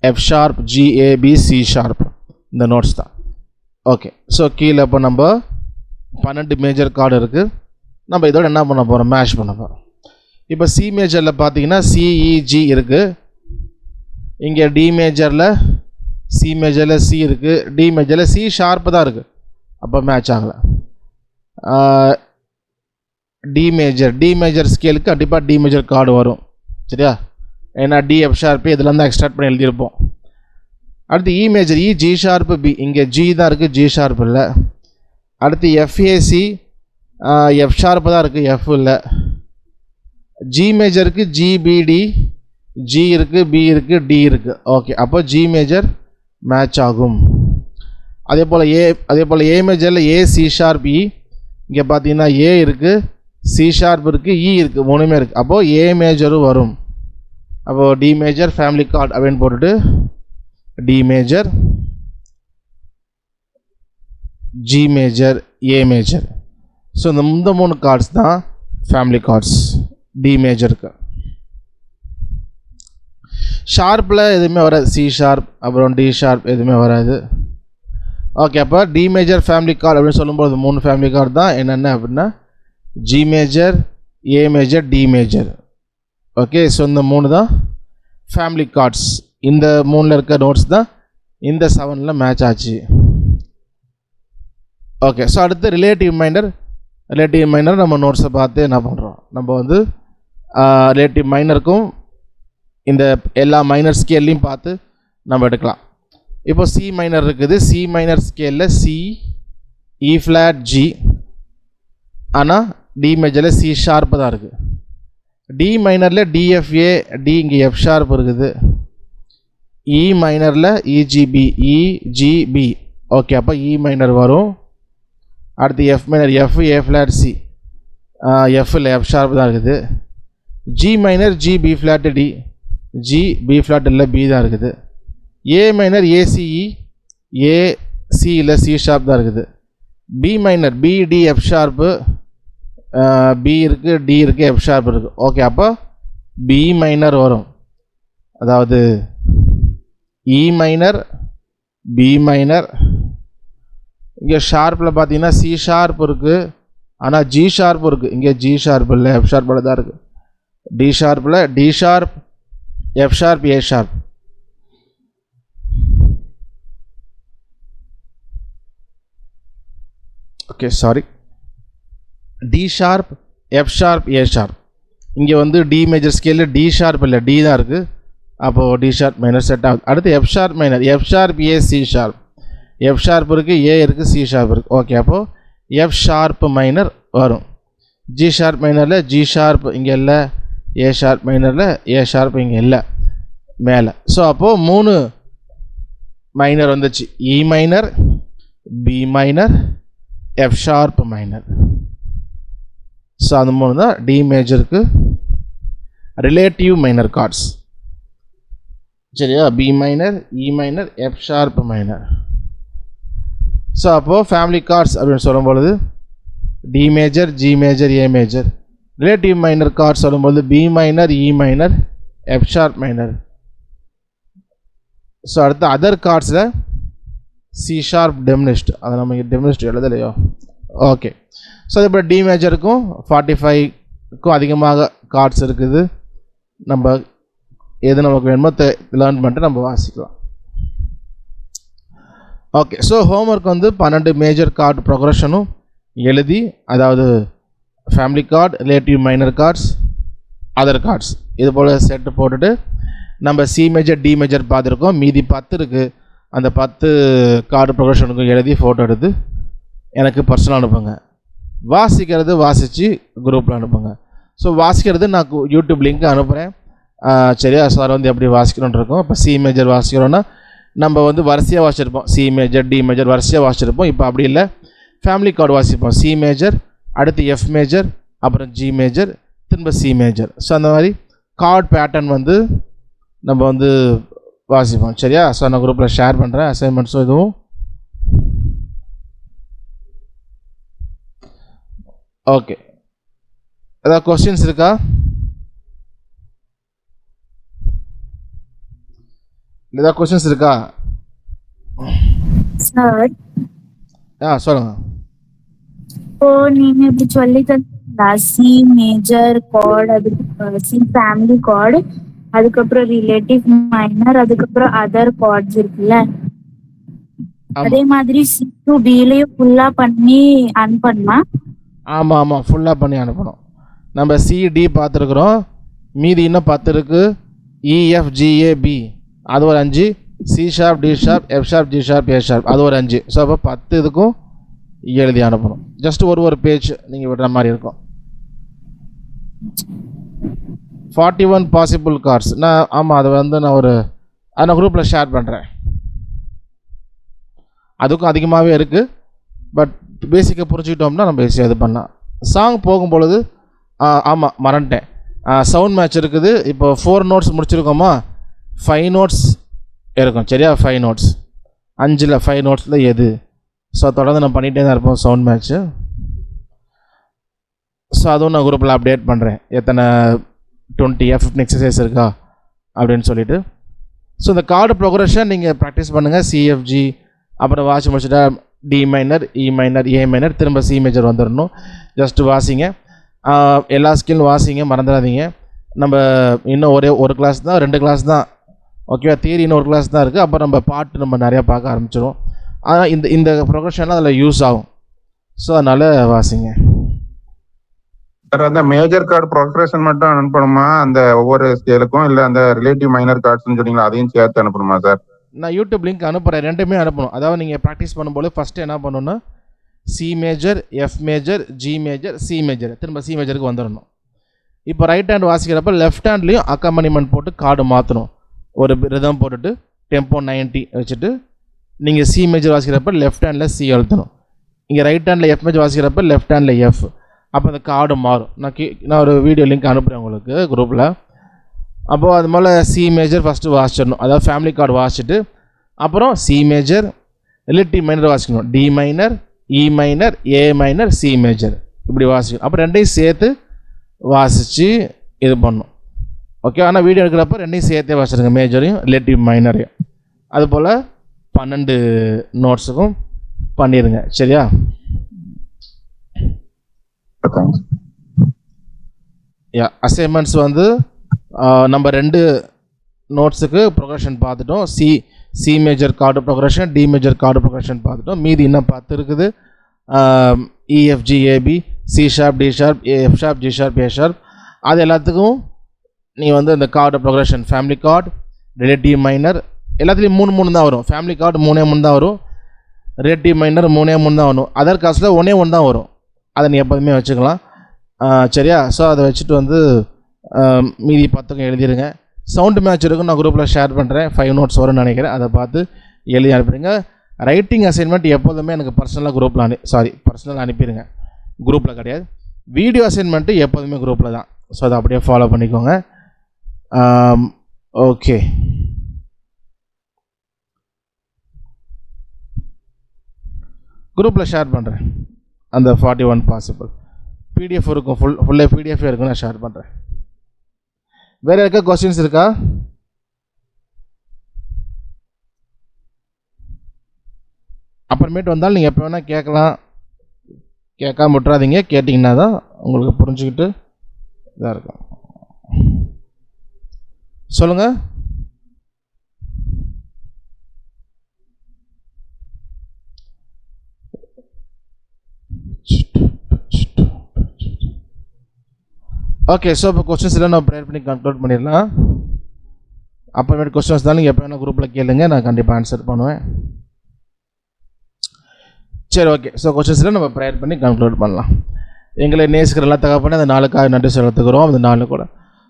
F sharp, G A B, C sharp, இந்த நோட்ஸ் தான். ஓகே, ஸோ கீழே இப்போ நம்ம 12 மேஜர் கார்டு இருக்குது. நம்ம இதோட என்ன பண்ண போகிறோம், மேட்ச் பண்ண போகிறோம். இப்போ சி மேஜரில் பார்த்தீங்கன்னா சிஇஜி இருக்குது, இங்கே டி மேஜரில் சி மேஜரில் சி இருக்குது, டி மேஜரில் சி ஷார்ப்பு தான் இருக்குது, அப்போ மேட்ச் ஆகலை. டி மேஜர் ஸ்கேலுக்கு கண்டிப்பாக டி மேஜர் கார்டு வரும், சரியா? ஏன்னா டி எஃப் ஷார்ப்பு இதெல்லாம் தான் எக்ஸ்ட்ராக்ட் பண்ணி எழுதியிருப்போம். அடுத்து E major, E G sharp B, இங்கே ஜி தான் இருக்குது, ஜி ஷார்ப் இல்லை. அடுத்து எஃப்ஏசி, எஃப் ஷார்ப்பு தான் இருக்குது, எஃப் இல்லை. ஜி மேஜருக்கு ஜிபிடி, ஜி இருக்குது, பி இருக்குது, டி இருக்குது. ஓகே, அப்போ ஜி மேஜர் மேட்ச் ஆகும். அதே போல் ஏ மேஜரில் ஏ சி ஷார்ப் இ, இங்கே பார்த்தீங்கன்னா ஏ இருக்குது, சி ஷார்ப் இருக்குது, இ இருக்குது, மூணுமே இருக்குது, அப்போது ஏ மேஜரும் வரும். அப்போது டி மேஜர் ஃபேமிலி கார்டு அப்படின்னு போட்டுட்டு D major, G major, A major. So இந்த 3 கார்ட்ஸ் தான் ஃபேமிலி கார்ட்ஸ் டி மேஜருக்கு. ஷார்ப்பில் எதுவுமே வராது, சி ஷார்ப் அப்புறம் டி ஷார்ப் எதுவுமே வராது. ஓகே, அப்போ டி மேஜர் ஃபேமிலி கார்டு அப்படின்னு சொல்லும்போது 3 ஃபேமிலி கார்டு தான். என்னென்ன அப்படின்னா G major, A major, D major. Okay, so இந்த 3 தான் ஃபேமிலி கார்ட்ஸ். இந்த 3ல் இருக்க நோட்ஸ் தான் இந்த 7ல் மேட்ச் ஆச்சு. ஓகே, ஸோ அடுத்து ரிலேட்டிவ் மைனர் நம்ம நோட்ஸை பார்த்து என்ன பண்ணுறோம், நம்ம வந்து ரிலேட்டிவ் மைனருக்கும் இந்த எல்லா மைனர் ஸ்கேல்லையும் பார்த்து நம்ம எடுக்கலாம். இப்போ சி மைனர் இருக்குது, சி மைனர் ஸ்கேலில் சி, இ ஃப்ளாட், ஜி, ஆனால் டி மேஜரில் சி ஷார்ப்பு தான் இருக்குது. டி மைனரில் டிஎஃப்ஏ, டி இங்கே எஃப் ஷார்ப் இருக்குது. இ மைனரில் இஜிபி, இஜிபி. ஓகே, அப்போ இ மைனர் வரும். அடுத்து F minor, F A flat C, எஃப்ல எஃப் ஷார்ப் தான் இருக்குது. G minor G B flat D, G B flat இல்லை பி தான் இருக்குது. A minor A C E, A C இல்லை சி ஷார்ப் தான் இருக்குது. B minor B D F sharp, B இருக்குது, டி இருக்குது, எஃப் ஷார்ப் இருக்குது. ஓகே, அப்போ பி மைனர் வரும். அதாவது இ மைனர், பி மைனர். இங்கே ஷார்ப்பில் பார்த்தீங்கன்னா சி ஷார்ப் இருக்குது, ஆனால் ஜி ஷார்ப் இருக்குது. இங்கே ஜி ஷார்ப் இல்லை, எஃப் ஷார்ப்பில் தான் இருக்குது. டி ஷார்ப்பில் D sharp, F sharp, A sharp. Okay, sorry, D sharp, F sharp, A sharp. இங்கே வந்து டி மேஜர் ஸ்கேலில் டி ஷார்ப் இல்லை, டி தான் இருக்குது, அப்போது டி ஷார்ப் மைனர் செட் ஆகுது. அடுத்து F sharp minor, F sharp, A, C sharp. F sharp இருக்குது, ஏ இருக்குது, சி ஷார்ப் இருக்குது. ஓகே, அப்போது எஃப் ஷார்ப் மைனர் வரும். ஜி ஷார்ப் மைனரில் ஜி ஷார்ப் இங்கே இல்லை, ஏ ஷார்ப் மைனரில் ஏ ஷார்ப் இங்கே இல்லை மேலே. ஸோ அப்போது 3 மைனர் வந்துச்சு, E minor, B minor, F sharp minor. So அது 3 தான் டி மேஜருக்கு ரிலேட்டிவ் மைனர் கார்ட்ஸ், சரியா? B minor, E minor, F sharp minor. So அப்போது ஃபேமிலி கார்ட்ஸ் அப்படின்னு சொல்லும்பொழுது D major, G major, A major. Relative minor chords சொல்லும்போது B minor, E minor, F sharp minor. So அடுத்து other கார்ட்ஸில் C sharp diminished, அதை நம்ம இங்கே டெமினிஸ்ட் எழுதலையோ. Okay, so அதே போல் டி மேஜருக்கும் 45க்கும் அதிகமாக கார்ட்ஸ் இருக்குது. நம்ம எது நமக்கு வேணுமோ லேர்ன் பண்ணிட்டு நம்ம வாசிக்கலாம். ஓகே, ஸோ ஹோம்ஒர்க் வந்து 12 மேஜர் கார்டு ப்ரொக்ரஷனும் எழுதி, அதாவது family chord, relative minor chords, other chords, இது போல் செட்டு போட்டுட்டு நம்ம சி மேஜர், டி மேஜர் பார்த்துருக்கோம். மீதி 10 இருக்குது. அந்த 10 கார்டு ப்ரொக்ரஷனுக்கும் எழுதி ஃபோட்டோ எடுத்து எனக்கு பர்சனலாக அனுப்புங்க. வாசிக்கிறது வாசித்து குரூப்பில் அனுப்புங்க. ஸோ வாசிக்கிறது நான் யூடியூப் லிங்க் அனுப்புகிறேன், சரியா? சார் வந்து எப்படி வாசிக்கணும்னு இருக்கும். இப்போ சி மேஜர் வாசிக்கிறோன்னா நம்ம வந்து வரிசையாக வாசிச்சிருப்போம், சி மேஜர், டி மேஜர் வரிசையாக வாசிச்சிருப்போம். இப்போ அப்படி இல்லை, ஃபேமிலி கார்டு வாசிப்போம். சி மேஜர், அடுத்து எஃப் மேஜர், அப்புறம் ஜி மேஜர், திரும்ப சி மேஜர். ஸோ அந்த மாதிரி கார்டு பேட்டர்ன் வந்து நம்ம வந்து வாசிப்போம், சரியா? ஸோ நான் குரூப்பில் ஷேர் பண்ணுறேன் அசைன்மெண்ட்ஸும் இதுவும். ஓகே, ஏதாவது கொஸ்டின்ஸ் இருக்கா? ஏதாவது கொஸ்டின்ஸ் இருக்கா? சார், சொல்லுங்க. இப்போ நீங்க இப்படி சொல்லி தந்தீங்களா, சி மேஜர் கார்டு, அதுக்கு சி ஃபேமிலி கார்டு, அதுக்கப்புறம் ரிலேட்டிவ் மைனர், அதுக்கப்புறம் அதர் கார்ட்ஸ் இருக்குல்ல, அதே ஆமாம் மாதிரி சி டு பிலயும் ஃபுல்லா பண்ணி அனுப்பணுமா? ஆமாம் ஆமாம், ஃபுல்லாக பண்ணி அனுப்பணும். நம்ம சிடி பார்த்துருக்குறோம், மீதி இன்னும் 10 இருக்குது. இஎஃப்ஜிஏபி அது ஒரு 5, C sharp, D sharp, F sharp, G sharp, A sharp அது ஒரு 5. ஸோ அப்போ 10 இதுக்கும் எழுதி அனுப்பணும். ஜஸ்ட் ஒரு பேஜ் நீங்கள் விடுற மாதிரி இருக்கும். 41 பாசிபிள் கார்ட்ஸ். ஆமாம், அதை நான் குரூப்பில் ஷேர் பண்ணுறேன். அதுக்கும் அதிகமாகவே இருக்குது, பட் பேசிக்காக புரிஞ்சுக்கிட்டோம்னா நம்ம ஈஸியாக இது பண்ணலாம். சாங் போகும்பொழுது ஆமாம் மறந்துட்டேன், சவுண்ட் மேட்ச் இருக்குது. இப்போ 4 நோட்ஸ் முடிச்சிருக்கோமா, 5 நோட்ஸ் இருக்கும். சரியா? 5 நோட்ஸ், 5ல் 5 நோட்ஸில் எது? ஸோ தொடர்ந்து நான் பண்ணிகிட்டே தான் இருப்போம் சவுண்ட் மேட்ச்சு. ஸோ அதுவும் நான் குரூப்பில் அப்டேட் பண்ணுறேன், எத்தனை 20 15 எக்ஸசைஸ் இருக்கா அப்படின்னு சொல்லிட்டு. ஸோ இந்த கார்டு ப்ரோக்ரஷன் நீங்கள் ப்ராக்டிஸ் பண்ணுங்கள். சிஎஃப்ஜி, அப்புறம் வாட்ச் முடிச்சுட்டா D minor, E minor, A minor, திரும்ப சி மேஜர் வந்துடணும். ஜஸ்ட்டு வாசிங்க, எல்லா ஸ்கில்லும் வாசிங்க, மறந்துடாதீங்க. நம்ம இன்னும் ஒரு கிளாஸ் தான், 2 கிளாஸ் தான். ஓகேவா? தியரி இன்னும் ஒரு கிளாஸ் தான் இருக்குது. அப்புறம் நம்ம பாட்டு நம்ம நிறையா பார்க்க ஆரம்பிச்சிடும். ஆனால் இந்த ப்ரொக்ரஷன்லாம் அதில் யூஸ் ஆகும். ஸோ அதனால் வாசிங்க. சார், அந்த மேஜர் கார்டு ப்ரொக்ரஷன் மட்டும் அனுப்பணுமா அந்த ஒவ்வொரு ஸ்கேலுக்கும், இல்லை அந்த ரிலேட்டிவ் மைனர் கார்ட்ஸ்னு சொன்னீங்களா அதையும் சேர்த்து அனுப்பணுமா சார்? நான் யூடியூப் லிங்க் அனுப்புகிறேன், 2மே அனுப்பணும். அதாவது நீங்கள் ப்ராக்டிஸ் பண்ணும்போது ஃபஸ்ட்டு என்ன பண்ணணுன்னா, C major, F major, G major, C major, திரும்ப சி மேஜருக்கு வந்துடணும். இப்போ ரைட் ஹேண்ட் வாசிக்கிறப்ப லெஃப்ட் ஹேண்ட்லேயும் அக்கம்பனிமெண்ட் போட்டு கார்டு மாற்றணும். ஒரு ரிதம் போட்டுட்டு டெம்போ 90 வச்சுட்டு நீங்கள் சி மேஜர் வாசிக்கிறப்ப லெஃப்ட் ஹேண்டில் சி அழுத்தணும். இங்கே ரைட் ஹேண்டில் எஃப் மேஜர் வாசிக்கிறப்ப லெஃப்ட் ஹேண்டில் எஃப். அப்போ அந்த கார்டு மாறும். நான் ஒரு வீடியோ லிங்க் அனுப்புகிறேன் உங்களுக்கு குரூப்பில். அப்போது அது மேலே சி மேஜர் ஃபஸ்ட்டு வாசிச்சிடணும், அதாவது ஃபேமிலி கார்டு வாசிச்சுட்டு அப்புறம் சி மேஜர், ரிலேட்டிவ் மைனர் வாசிக்கணும், D minor, E minor, A minor, C major, இப்படி வாசிக்கணும். அப்புறம் 2ஐயும் சேர்த்து வாசித்து இது பண்ணணும். ஓகே? ஆனால் வீடியோ எடுக்கிறப்ப 2ஐயும் சேர்த்தே வாசிடுங்க, மேஜரையும் ரிலேட்டிவ் மைனரையும். அதுபோல் 12 நோட்ஸுக்கும் பண்ணிடுங்க. சரியா? அசைன்மெண்ட்ஸ் நம்ம 2 நோட்ஸுக்கு ப்ரொக்ரஷன் பார்த்துட்டோம். C major chord progression, D major chord progression பார்த்துட்டோம். மீதி இன்னும் 10 இருக்குது. E F G A B, C sharp, D sharp, F sharp, G sharp, A sharp அது எல்லாத்துக்கும் நீ இந்த chord progression, family chord, relative minor எல்லாத்துலேயும் 3 தான் வரும். ஃபேமிலி கார்டு 3 தான் வரும், ரிலேட்டிவ் மைனர் 3 தான் வரும், அதர் காஸ்ட்டில் 1 தான் வரும். அதை நீ எப்போதுமே வச்சுக்கலாம். சரியா? ஸோ அதை வச்சுட்டு மீதி 10க்கும் எழுதிடுங்க. சவுண்டு மேட்ச் இருக்கும், நான் குரூப்பில் ஷேர் பண்ணுறேன். 5 நோட்ஸ் வரும்னு நினைக்கிறேன், அதை பார்த்து எழுதி அனுப்பிடுங்க. ரைட்டிங் அசைன்மெண்ட் எப்போதுமே எனக்கு பர்சனலாக பர்சனலாக அனுப்பிடுங்க, குரூப்பில் கிடையாது. வீடியோ அசைன்மெண்ட்டு எப்போதுமே குரூப்பில் தான். ஸோ அதை அப்படியே ஃபாலோ பண்ணிக்கோங்க. ஓகே, குரூப்பில் ஷேர் பண்ணுறேன் அந்த 41 பாசிபிள் பிடிஎஃப் இருக்கும், ஃபுல்லாக பிடிஎஃப் இருக்கும், நான் ஷேர் பண்ணுறேன். வேறு இருக்க கொஸ்டின்ஸ் இருக்கா? அப்புறமேட்டு வந்தாலும் நீங்கள் எப்போ வேணால் கேட்கலாம், கேட்காம விட்டுறாதீங்க. கேட்டிங்கன்னா தான் உங்களுக்கு புரிஞ்சுக்கிட்டு இதாக இருக்கும். சொல்லுங்கள். ஓகே, ஸோ இப்போ கொஸ்டின்ஸ் எல்லாம் நான் ப்ரேயர் பண்ணி கன்க்ளூட் பண்ணிடலாம். அப்புறமேட்டு கொஸ்டின்ஸ் தான் நீங்கள் எப்போ வேணால் குரூப்பில் கேளுங்க, நான் கண்டிப்பாக ஆன்சர் பண்ணுவேன். சரி, ஓகே. ஸோ கொஸ்டின்ஸ் எல்லாம் நம்ம ப்ரேயர் பண்ணி கன்க்ளூட் பண்ணலாம். எங்களை நேசிக்கிற எல்லா தகப்பனே அந்த நாளுக்காக நன்றி செலுத்துக்கிறோம். அந்த நாள் கூட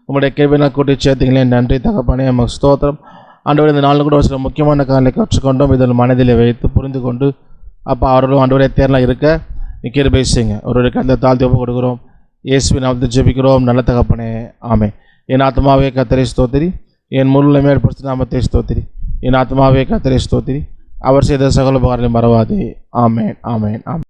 உங்களுடைய கேள்வியெல்லாம் கூட்டி சேர்த்துங்களே நன்றி தகப்பனே, நமக்கு ஸ்தோத்திரம். ஆண்டவர் இந்த நாளில் கூட ஒரு சில முக்கியமான காலை கற்றுக்கொண்டோம், இதில் மனதில் வைத்து புரிந்து கொண்டு அப்போ அவர்களும் ஆண்டவரே தேர்லாம் இருக்க கிருபை செய்யுங்க. ஒரு அந்த தாழ்த்தி ஒப்பு கொடுக்குறோம். இயேசுவின் நாமத்தில் ஜெபிக்கிறோம் நல்ல தகப்பனே, ஆமென். என் ஆத்மாவே கர்த்தரை ஸ்தோத்திரி, என் முழுமை மேற்படுத்த நாமத்தை ஸ்தோத்திரி. என் ஆத்மாவே கர்த்தரை ஸ்தோத்திரி, அவர் செய்த சகல உபகாரங்களை மறவாதே. ஆமென், ஆமென், ஆமென்.